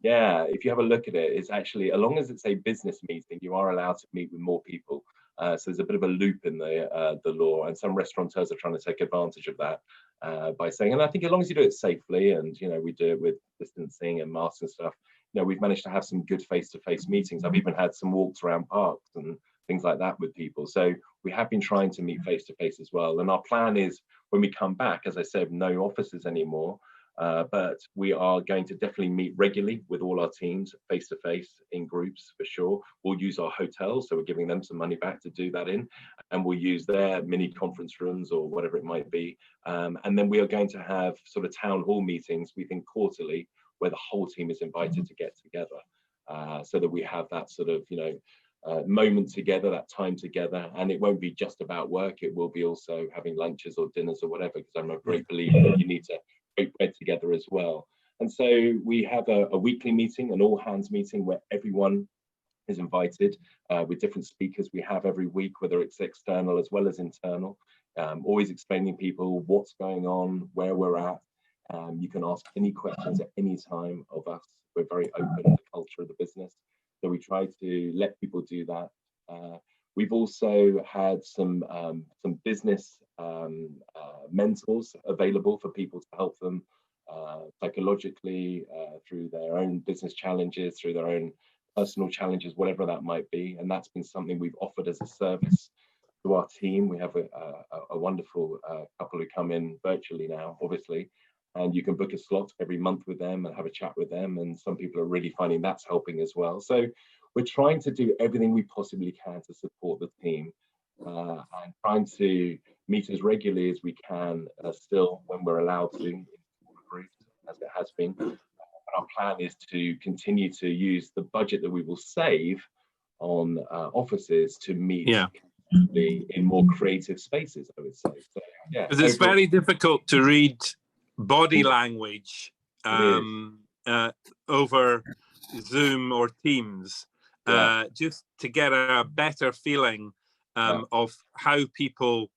Yeah, if you have a look at it, it's actually, as long as it's a business meeting, you are allowed to meet with more people. So there's a bit of a loop in the law, and some restaurateurs are trying to take advantage of that by saying, and I think as long as you do it safely, and we do it with distancing and masks and stuff, we've managed to have some good face-to-face meetings. I've even had some walks around parks and things like that with people. So we have been trying to meet face-to-face as well. And our plan is, when we come back, as I said, no offices anymore, but we are going to definitely meet regularly with all our teams face-to-face in groups for sure. We'll use our hotels, so we're giving them some money back to do that in, and we'll use their mini conference rooms or whatever it might be. And then we are going to have sort of town hall meetings, we think quarterly, where the whole team is invited to get together, so that we have that sort of, moment together, that time together, and it won't be just about work. It will be also having lunches or dinners or whatever, because I'm a great believer that you need to break bread together as well. And so we have a weekly meeting, an all hands meeting, where everyone is invited with different speakers we have every week, whether it's external as well as internal, always explaining people what's going on, where we're at. You can ask any questions at any time of us. We're very open to the culture of the business, so we try to let people do that. We've also had some business mentors available for people to help them psychologically through their own business challenges, through their own personal challenges, whatever that might be. And that's been something we've offered as a service to our team. We have a wonderful couple who come in virtually now, obviously, and you can book a slot every month with them and have a chat with them. And some people are really finding that's helping as well. So we're trying to do everything we possibly can to support the team, and trying to meet as regularly as we can, still when we're allowed to, in groups, as it has been. Our plan is to continue to use the budget that we will save on offices to meet in more creative spaces, I would say. So, yeah, because it's very difficult to read body language over Zoom or Teams, just to get a better feeling of how people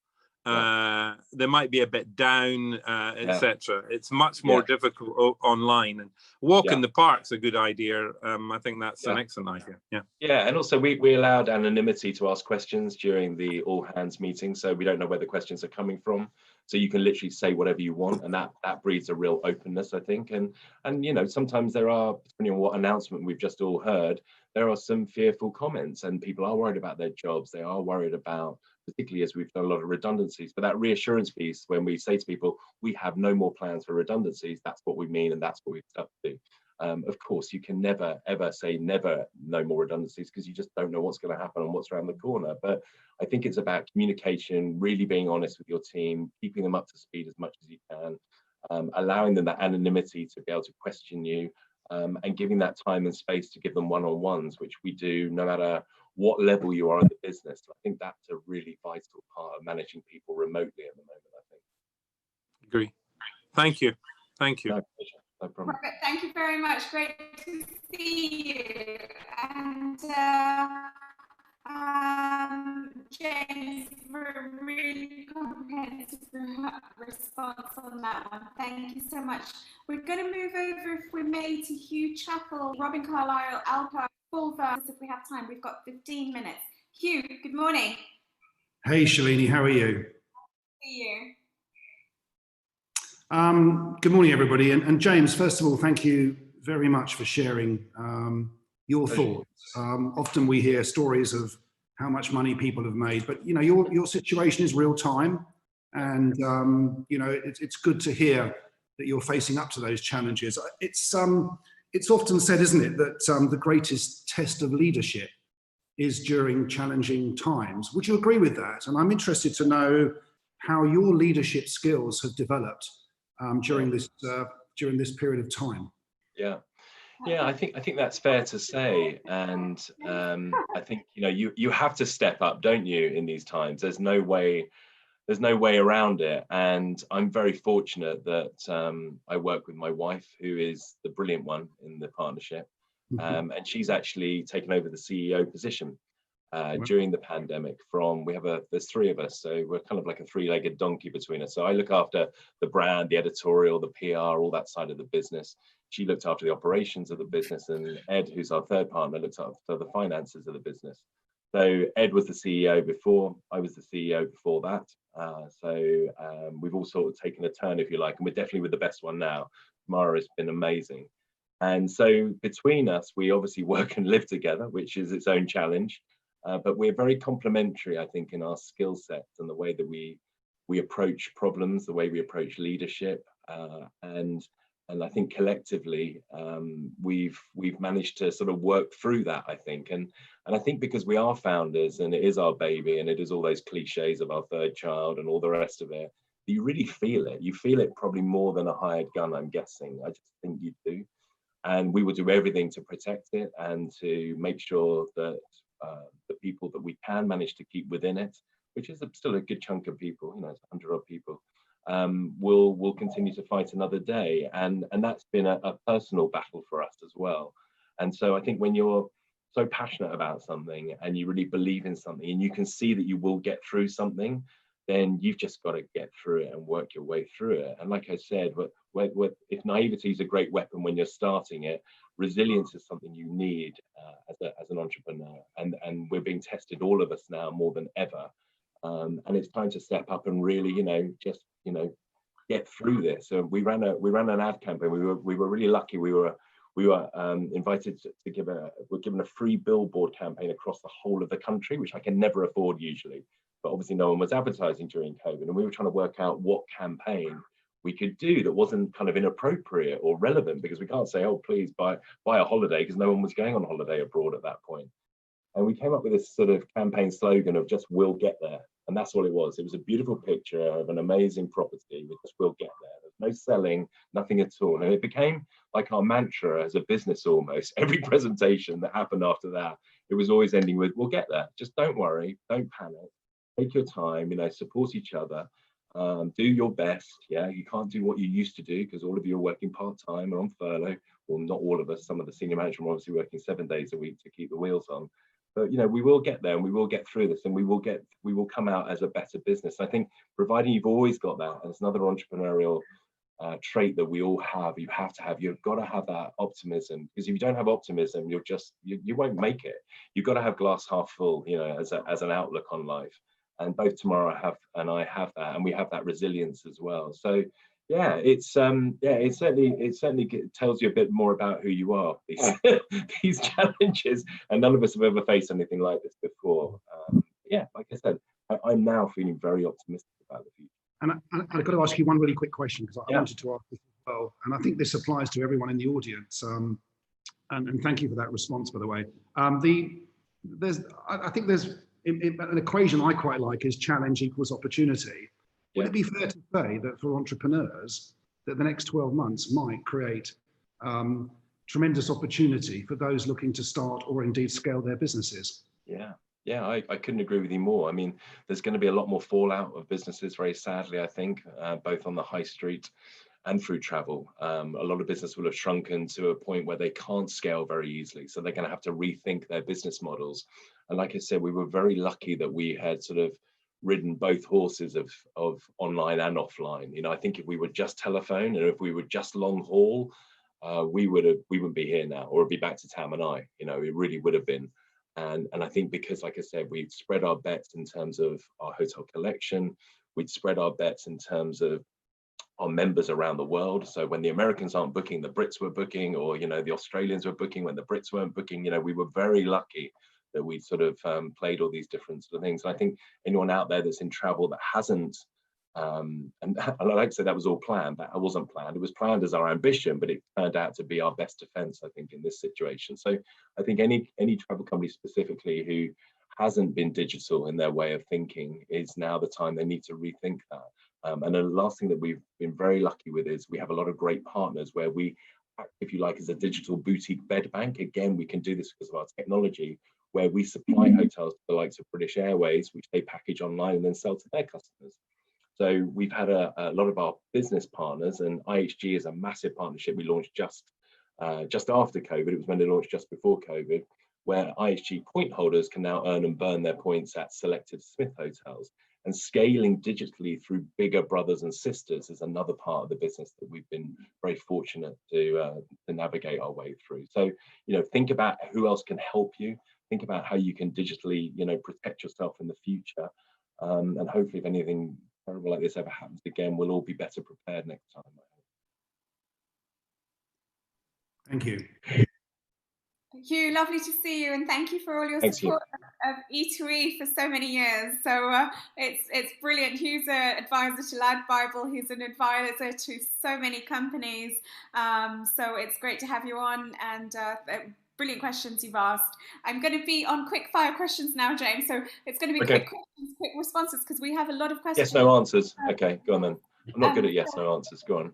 they might be a bit down, etc. It's much more difficult online. And walk in the park's a good idea. I think that's an excellent idea. Yeah, and also we allowed anonymity to ask questions during the all hands meeting, so we don't know where the questions are coming from. So you can literally say whatever you want, and that breeds a real openness, I think. And sometimes there are, depending on what announcement we've just all heard, there are some fearful comments, and people are worried about their jobs. They are worried about, particularly as we've done a lot of redundancies, but that reassurance piece, when we say to people, we have no more plans for redundancies, that's what we mean, and that's what we've stuck to. Of course, you can never, ever say never, no more redundancies, because you just don't know what's going to happen and what's around the corner. But I think it's about communication, really being honest with your team, keeping them up to speed as much as you can, allowing them that anonymity to be able to question you, and giving that time and space to give them one-on-ones, which we do no matter what level you are in the business. I think that's a really vital part of managing people remotely at the moment, I think. Agree. Thank you. Thank you. No, no problem. Robert, thank you very much. Great to see you. And James, for a really comprehensive response on that one. Thank you so much. We're going to move over, if we may, to Hugh Chappell, Robin Carlyle, Alpa, full verse if we have time. We've got 15 minutes. Hugh, good morning. Hey, Shalini, how are you? See you. Good morning, everybody. And James, first of all, thank you very much for sharing your thoughts. Often we hear stories of how much money people have made, but your situation is real time, and it's good to hear that you're facing up to those challenges. It's often said, isn't it, that the greatest test of leadership is during challenging times. Would you agree with that? And I'm interested to know how your leadership skills have developed during this period of time. Yeah, I think that's fair to say, and I think you have to step up, don't you, in these times? There's no way around it, and I'm very fortunate that I work with my wife, who is the brilliant one in the partnership, and she's actually taken over the CEO position during the pandemic. There's three of us, so we're kind of like a three-legged donkey between us. So I look after the brand, the editorial, the PR, all that side of the business. She looked after the operations of the business, and Ed, who's our third partner, looks after the finances of the business. So Ed was the CEO before, I was the CEO before that. We've all sort of taken a turn, if you like, and we're definitely with the best one now. Mara has been amazing. And so between us, we obviously work and live together, which is its own challenge. But we're very complementary, I think, in our skill sets and the way that we approach problems, the way we approach leadership, and I think collectively we've managed to sort of work through that, I think, and I think because we are founders and it is our baby and it is all those cliches of our third child and all the rest of it, you really feel it. You feel it probably more than a hired gun, I'm guessing. I just think you do, and we will do everything to protect it and to make sure that the people that we can manage to keep within it, which is still a good chunk of people, you know, it's 100 odd people, will continue to fight another day, and that's been a personal battle for us as well. And so I think when you're so passionate about something and you really believe in something and you can see that you will get through something, then you've just got to get through it and work your way through it. And like I said, if naivety is a great weapon when you're starting it, resilience is something you need as an entrepreneur, and we're being tested, all of us now, more than ever. And it's time to step up and really, just get through this. So we ran an ad campaign. We were really lucky. We were invited to we're given a free billboard campaign across the whole of the country, which I can never afford usually. But obviously no one was advertising during COVID, and we were trying to work out what campaign we could do that wasn't kind of inappropriate or relevant, because we can't say, oh, please buy a holiday, because no one was going on holiday abroad at that point. And we came up with this sort of campaign slogan of just "we'll get there," and that's all it was. It was a beautiful picture of an amazing property with just "we'll get there." There's no selling, nothing at all, and it became like our mantra as a business almost. Every presentation that happened after that, it was always ending with "we'll get there." Just don't worry, don't panic, take your time, support each other, do your best. Yeah, you can't do what you used to do because all of you are working part-time or on furlough. Well, not all of us. Some of the senior management are obviously working 7 days a week to keep the wheels on. But we will get there, and we will get through this, and we will come out as a better business. I think providing you've always got that, and it's another entrepreneurial trait that we all have. You've got to have that optimism, because if you don't have optimism, you won't make it. You've got to have glass half full, as an outlook on life. And both Tamara and I have that, and we have that resilience as well. So yeah, it certainly tells you a bit more about who you are, these challenges, and none of us have ever faced anything like this before. Yeah, like I said, I'm now feeling very optimistic about the future. And I've got to ask you one really quick question, because I wanted to ask this as well, and I think this applies to everyone in the audience. And thank you for that response, by the way. I think there's an equation I quite like is challenge equals opportunity. Would it be fair to say that for entrepreneurs, that the next 12 months might create tremendous opportunity for those looking to start or indeed scale their businesses? Yeah, I couldn't agree with you more. I mean, there's going to be a lot more fallout of businesses, very sadly, I think, both on the high street and through travel. A lot of business will have shrunken to a point where they can't scale very easily. So they're going to have to rethink their business models. And like I said, we were very lucky that we had sort of ridden both horses of online and offline. I think if we were just telephone, and if we were just long haul, we wouldn't be here now, or it'd be back to Tam and I. It really would have been. And I think because, like I said, we've spread our bets in terms of our hotel collection, we'd spread our bets in terms of our members around the world. So when the Americans aren't booking, the Brits were booking, or the Australians were booking when the Brits weren't booking. We were very lucky that we sort of played all these different sort of things. And I think anyone out there that's in travel that hasn't, and I like to say that was all planned. That wasn't planned. It was planned as our ambition, but it turned out to be our best defense, I think, in this situation. So I think any travel company specifically who hasn't been digital in their way of thinking is now the time they need to rethink that. And the last thing that we've been very lucky with is we have a lot of great partners where we, if you like, as a digital boutique bed bank. Again, we can do this because of our technology, where we supply hotels to the likes of British Airways, which they package online and then sell to their customers. So we've had a lot of our business partners, and IHG is a massive partnership we launched just after COVID. It was when they launched just before COVID, where IHG point holders can now earn and burn their points at selected Smith hotels. And scaling digitally through bigger brothers and sisters is another part of the business that we've been very fortunate to navigate our way through. So, think about who else can help you. think about how you can digitally, protect yourself in the future. And hopefully if anything terrible like this ever happens again, we'll all be better prepared next time. Thank you. Hugh, lovely to see you, and thank you for all your Thanks, support of E2E for so many years. So it's brilliant. Hugh's an advisor to Lad Bible. He's an advisor to so many companies. So it's great to have you on, and brilliant questions you've asked. I'm going to be on quick fire questions now, James. So it's going to be quick questions, quick responses, because we have a lot of questions. Yes, no answers. Okay, go on then. I'm not good at yes, no answers. Go on.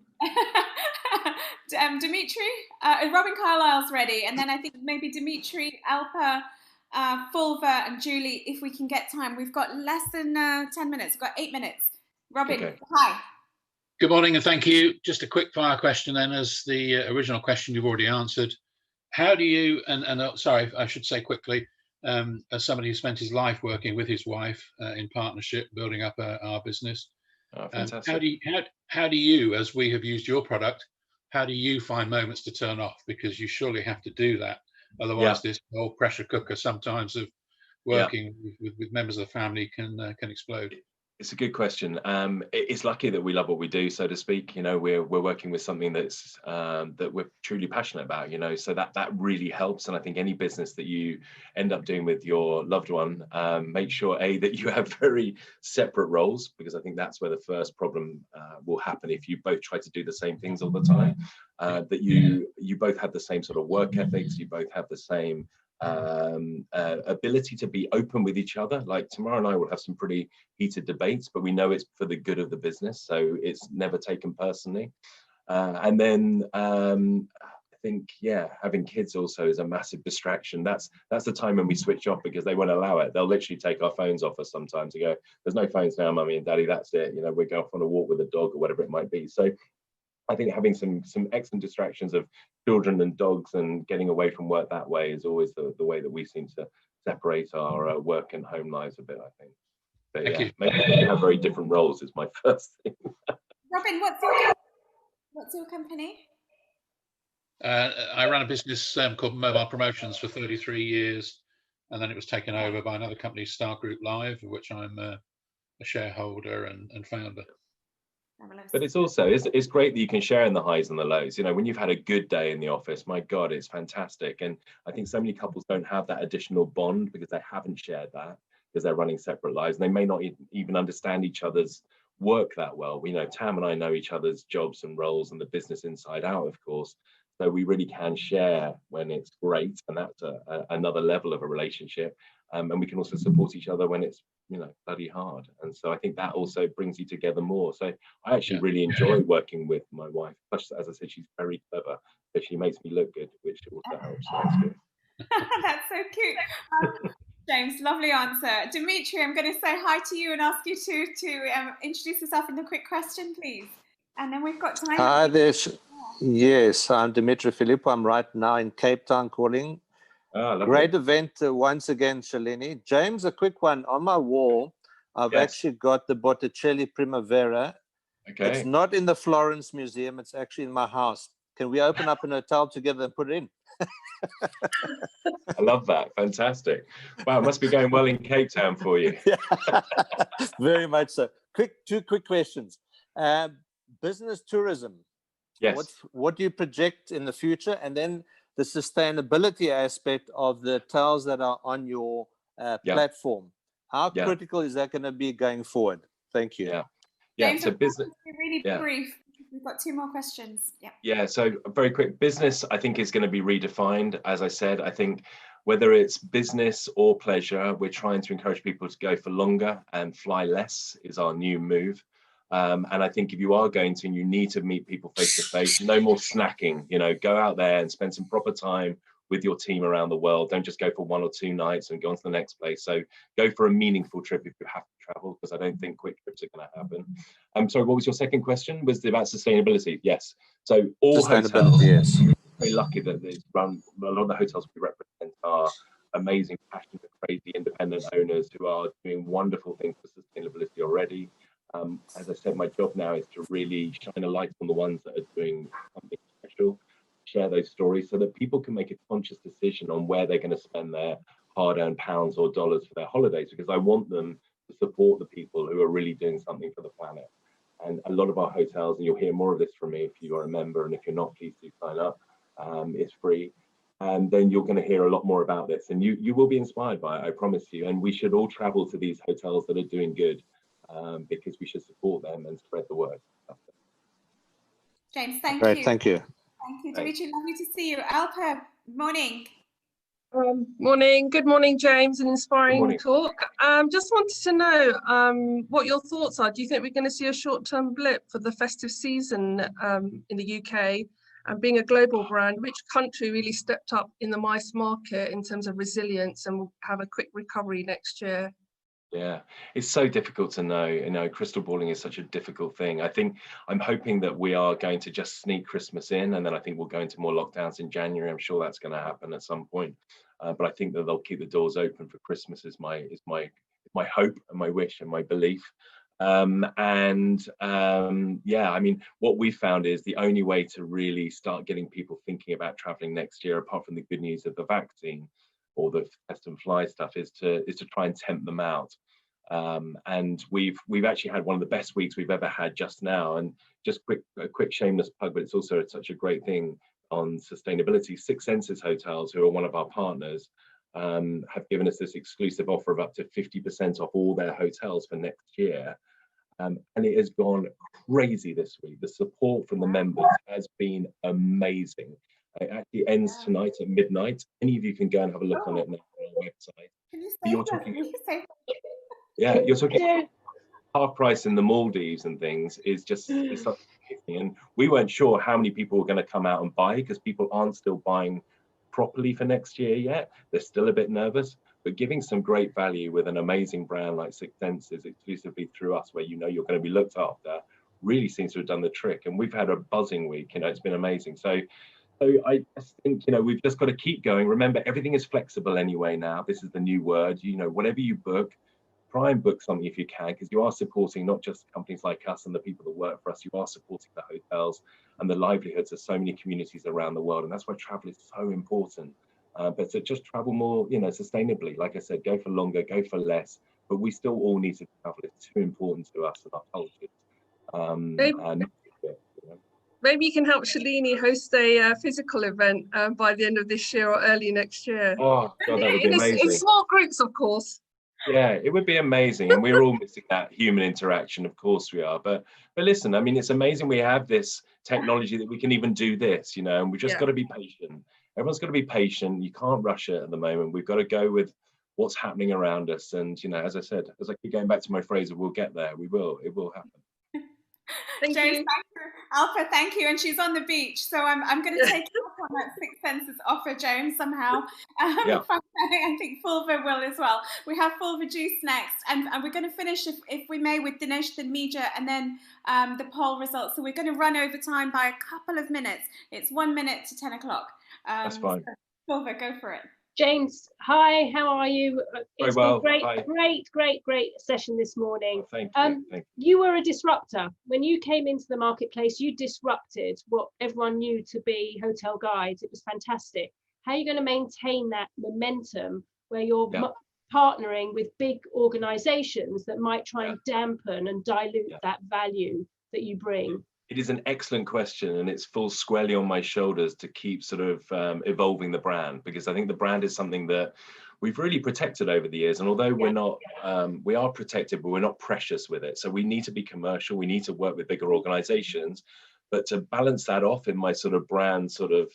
Dimitri, Robin Carlisle's ready, and then I think maybe Dimitri, Alpa, Fulva, and Julie, if we can get time. We've got less than 10 minutes. We've got 8 minutes. Robin, hi. Good morning and thank you. Just a quick fire question then, as the original question you've already answered. How do you, sorry, I should say quickly, as somebody who spent his life working with his wife in partnership, building up our business, how do you, as we have used your product, how do you find moments to turn off? Because you surely have to do that. Otherwise, this whole pressure cooker sometimes of working with members of the family can explode. It's a good question. It's lucky that we love what we do, so to speak. We're working with something that's that we're truly passionate about. So that really helps. And I think any business that you end up doing with your loved one, make sure that you have very separate roles, because I think that's where the first problem will happen if you both try to do the same things all the time. That you both have the same sort of work ethics, you both have the same ability to be open with each other. Like Tamara and I will have some pretty heated debates, but we know it's for the good of the business, so it's never taken personally. And then I think having kids also is a massive distraction. That's the time when we switch off, because they won't allow it. They'll literally take our phones off us sometimes and go, "There's no phones now, mummy and daddy, that's it, we go off on a walk with a dog," or whatever it might be. So I think having some excellent distractions of children and dogs and getting away from work that way is always the way that we seem to separate our work and home lives a bit, I think. But maybe we have very different roles is my first thing. Robin, what's your company? I ran a business called Mobile Promotions for 33 years, and then it was taken over by another company, Star Group Live, of which I'm a shareholder and founder. But it's great that you can share in the highs and the lows. When you've had a good day in the office, my God, it's fantastic. And I think so many couples don't have that additional bond because they haven't shared that, because they're running separate lives. And they may not even understand each other's work that well. Tam and I know each other's jobs and roles and the business inside out, of course. So we really can share when it's great, and that's another level of a relationship. And we can also support each other when it's bloody hard. And so I think that also brings you together more. So I actually really enjoy working with my wife. Plus, as I said, she's very clever, so she makes me look good, which also helps. So that's good. That's so cute. James, lovely answer. Dimitri, I'm going to say hi to you and ask you to introduce yourself in a quick question, please. And then we've got time. Hi there. Yes, I'm Dimitri Filippo. I'm right now in Cape Town calling. Great event once again, Shalini. James, a quick one. On my wall, I've actually got the Botticelli Primavera. Okay. It's not in the Florence Museum. It's actually in my house. Can we open up an hotel together and put it in? I love that. Fantastic. Wow, it must be going well in Cape Town for you. Very much so. Two quick questions. Business tourism. Yes. What do you project in the future? And then the sustainability aspect of the tiles that are on your platform. How critical is that going to be going forward? Thank you. James, so business. Really brief. We've got 2 more questions. So very quick. Business, I think, is going to be redefined. As I said, I think whether it's business or pleasure, we're trying to encourage people to go for longer and fly less is our new move. And I think if you are going to, and you need to meet people face to face, no more snacking, go out there and spend some proper time with your team around the world. Don't just go for 1 or 2 nights and go on to the next place. So go for a meaningful trip if you have to travel, because I don't think quick trips are going to happen. I'm sorry, what was your second question? Was it about sustainability? Yes. So all hotels, very lucky that they run, a lot of the hotels we represent are amazing, passionate, crazy, independent owners who are doing wonderful things for sustainability already. As I said, my job now is to really shine a light on the ones that are doing something special, share those stories so that people can make a conscious decision on where they're going to spend their hard-earned pounds or dollars for their holidays, because I want them to support the people who are really doing something for the planet. And a lot of our hotels, and you'll hear more of this from me if you are a member, and if you're not, please do sign up. It's free. And then you're going to hear a lot more about this, and you will be inspired by it, I promise you. And we should all travel to these hotels that are doing good, because we should support them and spread the word. James, thank Great, you. thank you. Thank you, Dimitri. Lovely to see you. Alpa, morning. Morning. Good morning, James. An inspiring talk. Just wanted to know what your thoughts are. Do you think we're going to see a short-term blip for the festive season in the UK? And being a global brand, which country really stepped up in the MICE market in terms of resilience and will have a quick recovery next year? Yeah, it's so difficult to know. You know, crystal balling is such a difficult thing. I'm hoping that we are going to just sneak Christmas in, and then I think we'll go into more lockdowns in January. I'm sure that's going to happen at some point. But I think that they'll keep the doors open for Christmas is my hope and my wish and my belief. Yeah, I mean, what we found is the only way to really start getting people thinking about traveling next year, apart from the good news of the vaccine or the test and fly stuff, is to try and tempt them out. And we've actually had one of the best weeks we've ever had just now. And just a quick shameless plug, but it's also such a great thing on sustainability. Six Senses Hotels, who are one of our partners, have given us this exclusive offer of up to 50% off all their hotels for next year. And it has gone crazy this week. The support from the members has been amazing. It actually ends tonight at midnight. Any of you can go and have a look on it now on our website. Can you say You're that? talking, Can you say yeah, you're talking half price in the Maldives and things is just, it's such amazing. And we weren't sure how many people were going to come out and buy, because people aren't still buying properly for next year yet. They're still a bit nervous, but giving some great value with an amazing brand like Six Senses exclusively through us, where you know you're going to be looked after, really seems to have done the trick. And we've had a buzzing week, you know, it's been amazing. So I think, you know, we've just got to keep going. Remember, everything is flexible anyway now. This is the new word. You know, whatever you book, try and book something if you can, because you are supporting not just companies like us and the people that work for us, you are supporting the hotels and the livelihoods of so many communities around the world. And that's why travel is so important. But to just travel more, you know, sustainably. Like I said, go for longer, go for less, but we still all need to travel. It's too important to us and our cultures. Maybe you can help Shalini host a physical event by the end of this year or early next year. Oh, God, that would be amazing. In small groups, of course. Yeah, it would be amazing. And we're all missing that human interaction, of course we are. But listen, I mean, it's amazing we have this technology that we can even do this, you know, and we've just got to be patient. Everyone's got to be patient. You can't rush it at the moment. We've got to go with what's happening around us. And, you know, as I said, as I keep going back to my phrase, we'll get there. We will. It will happen. Thank you. Thank you. Alpha, thank you. And she's on the beach, so I'm going to take you up on that Six Senses offer, James, somehow. I think Fulva will as well. We have Fulva Juice next, and we're going to finish, if we may, with Dinesh the media and then the poll results. So we're going to run over time by a couple of minutes. It's 1 minute to 10 o'clock. That's fine. So, Fulva, go for it. James, hi, how are you? It's well. been great session this morning. Oh, thank you. Thank you. You were a disruptor. When you came into the marketplace, you disrupted what everyone knew to be hotel guides. It was fantastic. How are you going to maintain that momentum where you're partnering with big organizations that might try and dampen and dilute that value that you bring? It is an excellent question, and it's full squarely on my shoulders to keep sort of evolving the brand, because I think the brand is something that we've really protected over the years. And although we're not, we are protected, but we're not precious with it. So we need to be commercial. We need to work with bigger organizations, but to balance that off in my sort of brand sort of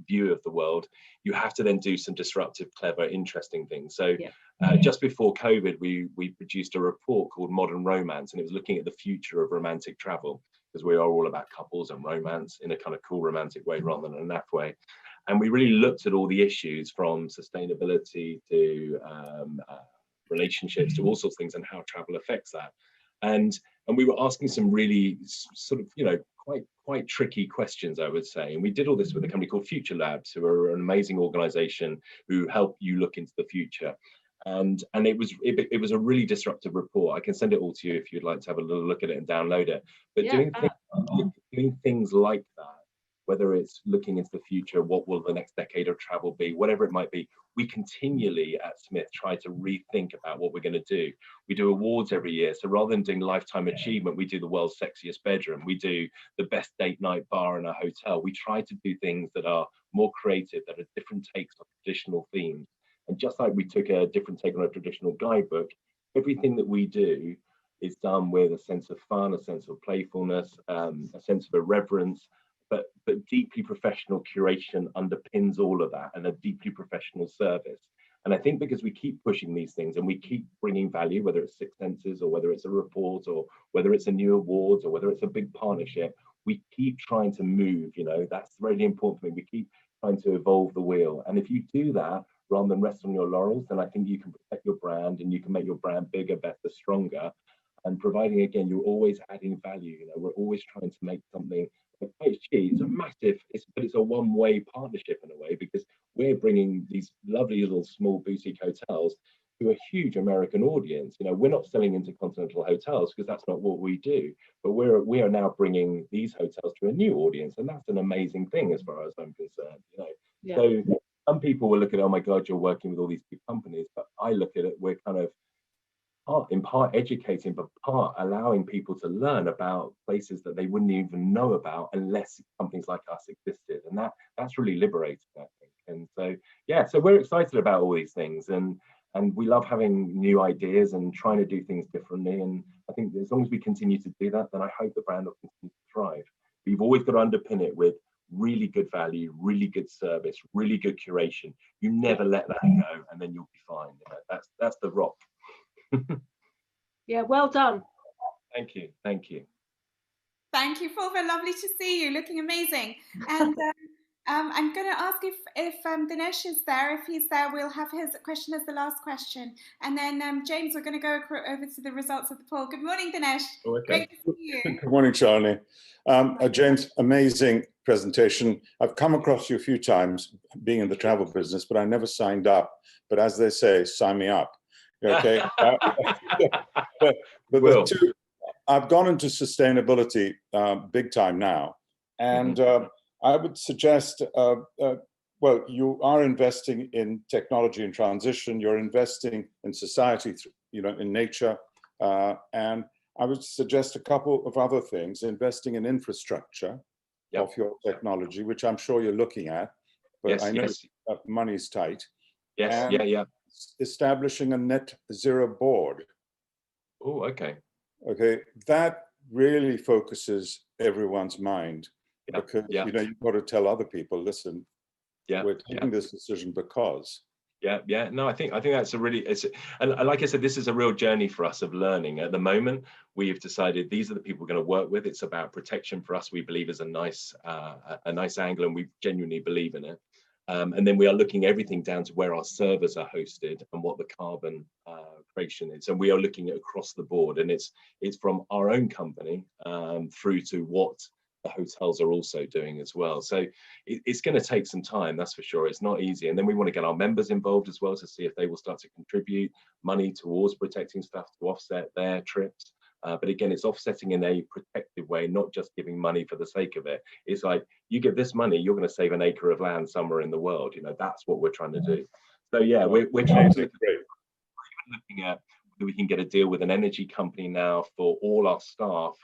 view of the world, you have to then do some disruptive, clever, interesting things. So just before COVID, we produced a report called Modern Romance, and it was looking at the future of romantic travel, because we are all about couples and romance in a kind of cool romantic way rather than a naff way. And we really looked at all the issues from sustainability to relationships to all sorts of things and how travel affects that. And we were asking some really sort of, you know, quite tricky questions, I would say. And we did all this with a company called Future Labs, who are an amazing organization who help you look into the future. And it was a really disruptive report. I can send it all to you if you'd like to have a little look at it and download it. But doing things like that whether it's looking into the future, what will the next decade of travel be, whatever it might be, we continually at Smith try to rethink about what we're going to do. We do awards every year. So rather than doing lifetime achievement, we do the world's sexiest bedroom. We do the best date night bar in a hotel. We try to do things that are more creative, that are different takes on traditional themes. And just like we took a different take on a traditional guidebook, everything that we do is done with a sense of fun, a sense of playfulness, a sense of irreverence, but deeply professional curation underpins all of that, and a deeply professional service. And I think because we keep pushing these things and we keep bringing value, whether it's Six Senses or whether it's a report or whether it's a new awards or whether it's a big partnership, we keep trying to move, you know, that's really important for me. We keep trying to evolve the wheel. And if you do that, rather than rest on your laurels, then I think you can protect your brand and you can make your brand bigger, better, stronger. And providing, again, you're always adding value. You know, we're always trying to make something. It's a massive, but it's a one-way partnership in a way, because we're bringing these lovely little small boutique hotels to a huge American audience. You know, we're not selling intercontinental hotels because that's not what we do, but we are now bringing these hotels to a new audience, and that's an amazing thing as far as I'm concerned. You know, Yeah. So some people will look at, oh my God, you're working with all these big companies, but I look at it, we're kind of in part educating, but part allowing people to learn about places that they wouldn't even know about unless companies like us existed. And that's really liberating, I think. And so, yeah, so we're excited about all these things, and we love having new ideas and trying to do things differently. And I think as long as we continue to do that, then I hope the brand will continue to thrive. But you've always got to underpin it with really good value, really good service, really good curation. You never let that go, and then you'll be fine. You know, that's the rock. Yeah, well done. Thank you. Thank you. Thank you, Fulva. Lovely to see you, looking amazing. And I'm going to ask if Dinesh is there. If he's there, we'll have his question as the last question. And then James, we're going to go over to the results of the poll. Good morning, Dinesh. Oh, okay. Great to see you. Good morning, Charlie. James, amazing presentation. I've come across you a few times being in the travel business, but I never signed up. But as they say, sign me up. Okay. But the two, I've gone into sustainability big time now, and I would suggest, well, you are investing in technology and transition. You're investing in society, you know, in nature, and I would suggest a couple of other things: investing in infrastructure of your technology, which I'm sure you're looking at, but I know money's tight. Yes, and establishing a net zero board. Oh, okay. Okay, that really focuses everyone's mind, because you know, you've got to tell other people, listen, we're taking this decision because. No, I think that's a really, and like I said, this is a real journey for us of learning. At the moment, we've decided these are the people we're going to work with. It's about protection for us. We believe is a nice angle, and we genuinely believe in it. And then we are looking everything down to where our servers are hosted and what the carbon creation is. And we are looking at across the board, and it's from our own company through to what the hotels are also doing as well. So it's going to take some time, that's for sure. It's not easy. And then we want to get our members involved as well to see if they will start to contribute money towards protecting stuff to offset their trips. But again, it's offsetting in a protective way, not just giving money for the sake of it. It's like, you give this money, you're going to save an acre of land somewhere in the world. You know, that's what we're trying to do. So yeah, we're trying to looking at whether we can get a deal with an energy company now for all our staff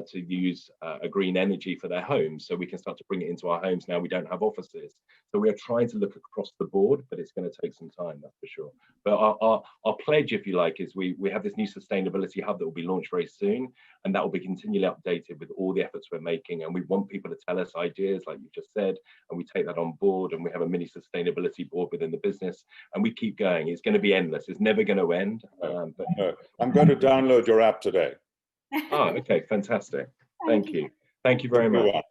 to use a green energy for their homes, so we can start to bring it into our homes now we don't have offices. So we are trying to look across the board, but it's going to take some time, that's for sure. But our pledge, if you like, is we have this new sustainability hub that will be launched very soon, and that will be continually updated with all the efforts we're making. And we want people to tell us ideas, like you just said, and we take that on board, and we have a mini sustainability board within the business, and we keep going. It's going to be endless. It's never going to end. I'm going to download your app today. Oh, okay, fantastic. Thank you. Thank you very much.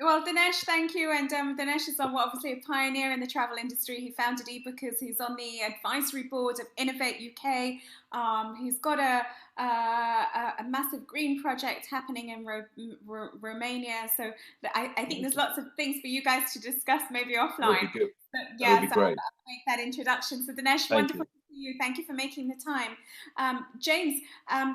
Well, Dinesh, thank you. And Dinesh is obviously a pioneer in the travel industry. He founded eBookers. He's on the advisory board of Innovate UK. He's got a massive green project happening in Romania. So I think there's lots of things for you guys to discuss, maybe offline. But yeah, so I'll make that introduction. So Dinesh, wonderful to see you. Thank you for making the time. James,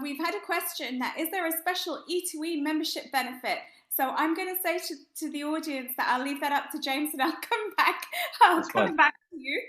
we've had a question that, is there a special E2E membership benefit So I'm going to say to the audience that I'll leave that up to James, and I'll come back. I'll come back to you.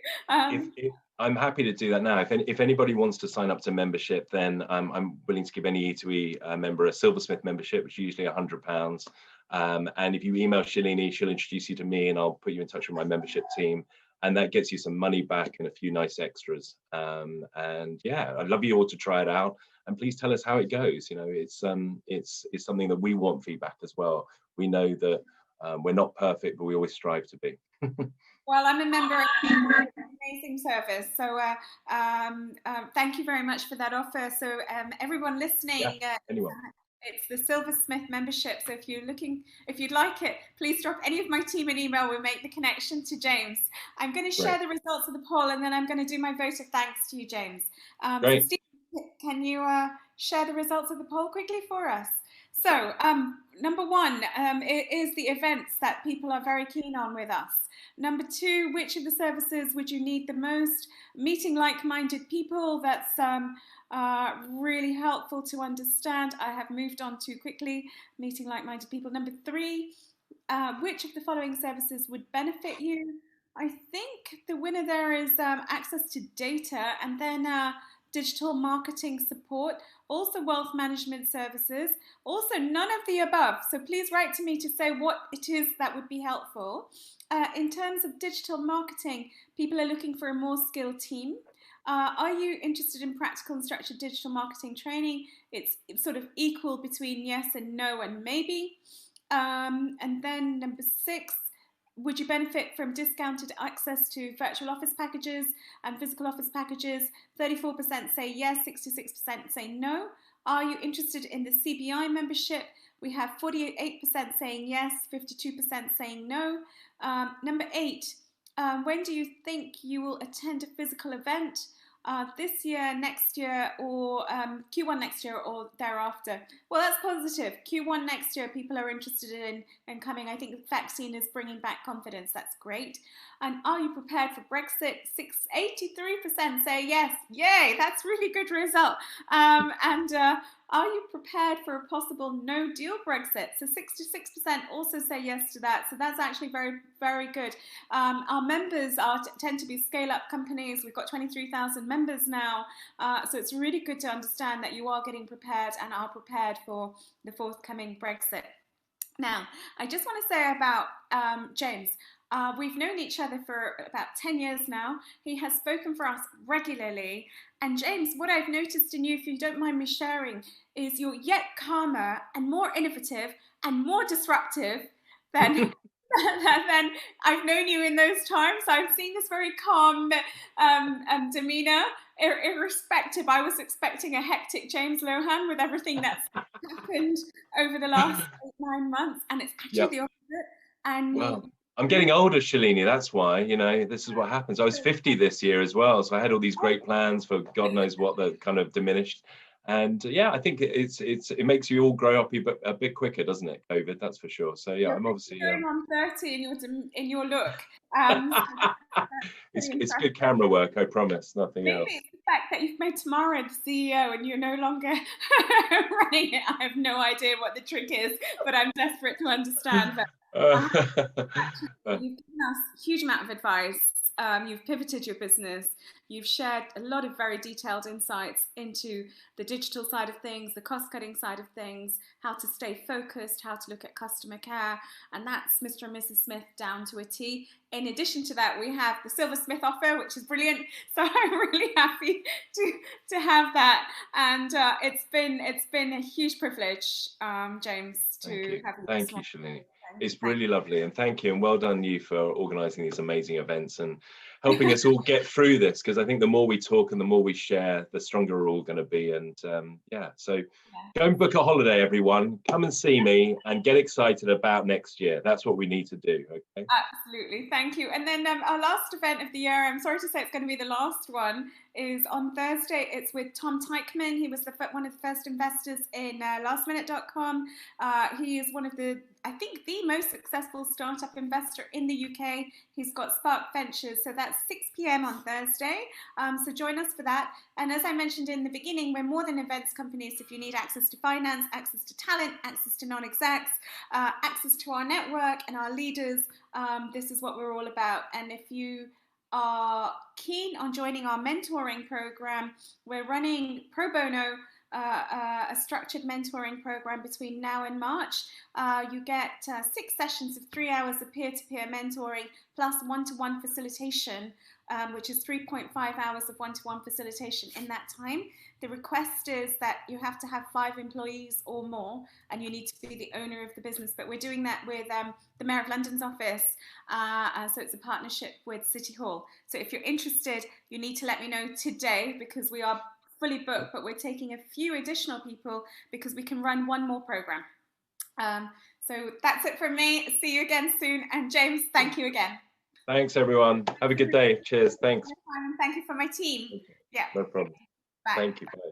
I'm happy to do that now. If anybody wants to sign up to membership, then I'm willing to give any E2E member a Silversmith membership, which is usually £100. And if you email Shalini, she'll introduce you to me, and I'll put you in touch with my membership team. And that gets you some money back and a few nice extras. And yeah, I'd love you all to try it out. And please tell us how it goes. You know, it's something that we want feedback as well. We know that we're not perfect, but we always strive to be. Well, I'm a member of an amazing service. So thank you very much for that offer. So everyone listening, it's the Silversmith membership. So if you'd like it, please drop any of my team an email. We'll make the connection to James. I'm going to share the results of the poll, and then I'm going to do my vote of thanks to you, James. So Steve, can you share the results of the poll quickly for us? So number one, it is the events that people are very keen on with us. Number two, which of the services would you need the most? Meeting like-minded people, that's really helpful to understand. I have moved on too quickly. Meeting like-minded people. Number three, which of the following services would benefit you? I think the winner there is access to data, and then digital marketing support, also wealth management services, also none of the above. So please write to me to say what it is that would be helpful. In terms of digital marketing, people are looking for a more skilled team. Are you interested in practical and structured digital marketing training? It's sort of equal between yes and no and maybe. And then number six, would you benefit from discounted access to virtual office packages and physical office packages? 34% say yes, 66% say no. Are you interested in the CBI membership? We have 48% saying yes, 52% saying no. Number eight, when do you think you will attend a physical event? This year, next year, or Q1 next year or thereafter? Well, that's positive. Q1 next year, people are interested in coming. I think the vaccine is bringing back confidence. That's great. And are you prepared for Brexit? 83% say yes. Yay, that's really good result. Are you prepared for a possible no-deal Brexit? So 66% also say yes to that. So that's actually very, very good. Our members tend to be scale-up companies. We've got 23,000 members now. So it's really good to understand that you are getting prepared and are prepared for the forthcoming Brexit. Now, I just want to say about James. We've known each other for about 10 years now. He has spoken for us regularly. And James, what I've noticed in you, if you don't mind me sharing, is you're yet calmer and more innovative and more disruptive than I've known you in those times. I've seen this very calm demeanor, irrespective. I was expecting a hectic James Lohan with everything that's happened over the last 8-9 months, and it's actually the opposite. And well, I'm getting older, Shalini, that's why, you know, this is what happens. I was 50 this year as well, so I had all these great plans for God knows what that kind of diminished. And yeah, I think it makes you all grow up a bit quicker, doesn't it, COVID? That's for sure. So yeah, I'm obviously going on 30 in your look. It's good camera work, I promise, nothing else. Maybe it's the fact that you've made Tamara the CEO and you're no longer running it. I have no idea what the trick is, but I'm desperate to understand. You've given us a huge amount of advice. You've pivoted your business. You've shared a lot of very detailed insights into the digital side of things, the cost-cutting side of things, how to stay focused, how to look at customer care, and that's Mr. and Mrs. Smith down to a T. In addition to that, we have the Silversmith offer, which is brilliant. So I'm really happy to have that, and it's been a huge privilege, James, to have you. Thank you, Shalini. It's really lovely, and thank you, and well done you for organising these amazing events and helping us all get through this, because I think the more we talk and the more we share, the stronger we're all going to be. And yeah, so go and book a holiday, everyone. Come and see me and get excited about next year. That's what we need to do. Okay. Absolutely, thank you. And then our last event of the year, I'm sorry to say it's going to be the last one, is on Thursday. It's with Tom Teichmann. He was one of the first investors in lastminute.com. He is one of I think the most successful startup investor in the UK. He's got Spark Ventures, so that's at 6 p.m. on Thursday. So join us for that. And as I mentioned in the beginning, we're more than events companies. If you need access to finance, access to talent, access to non-execs, access to our network and our leaders, this is what we're all about. And if you are keen on joining our mentoring program, we're running pro bono a structured mentoring program between now and March. You get 6 sessions of 3 hours of peer-to-peer mentoring plus one-to-one facilitation, which is 3.5 hours of one-to-one facilitation in that time. The request is that you have to have 5 employees or more, and you need to be the owner of the business. But we're doing that with the Mayor of London's office, so it's a partnership with City Hall. So if you're interested, you need to let me know today, because we are fully booked, but we're taking a few additional people because we can run one more program. So that's it from me. See you again soon. And James, thank you again. Thanks, everyone. Have a good day. Cheers. Thanks. Thank you for my team. Yeah. No problem. Bye. Thank you. Bye.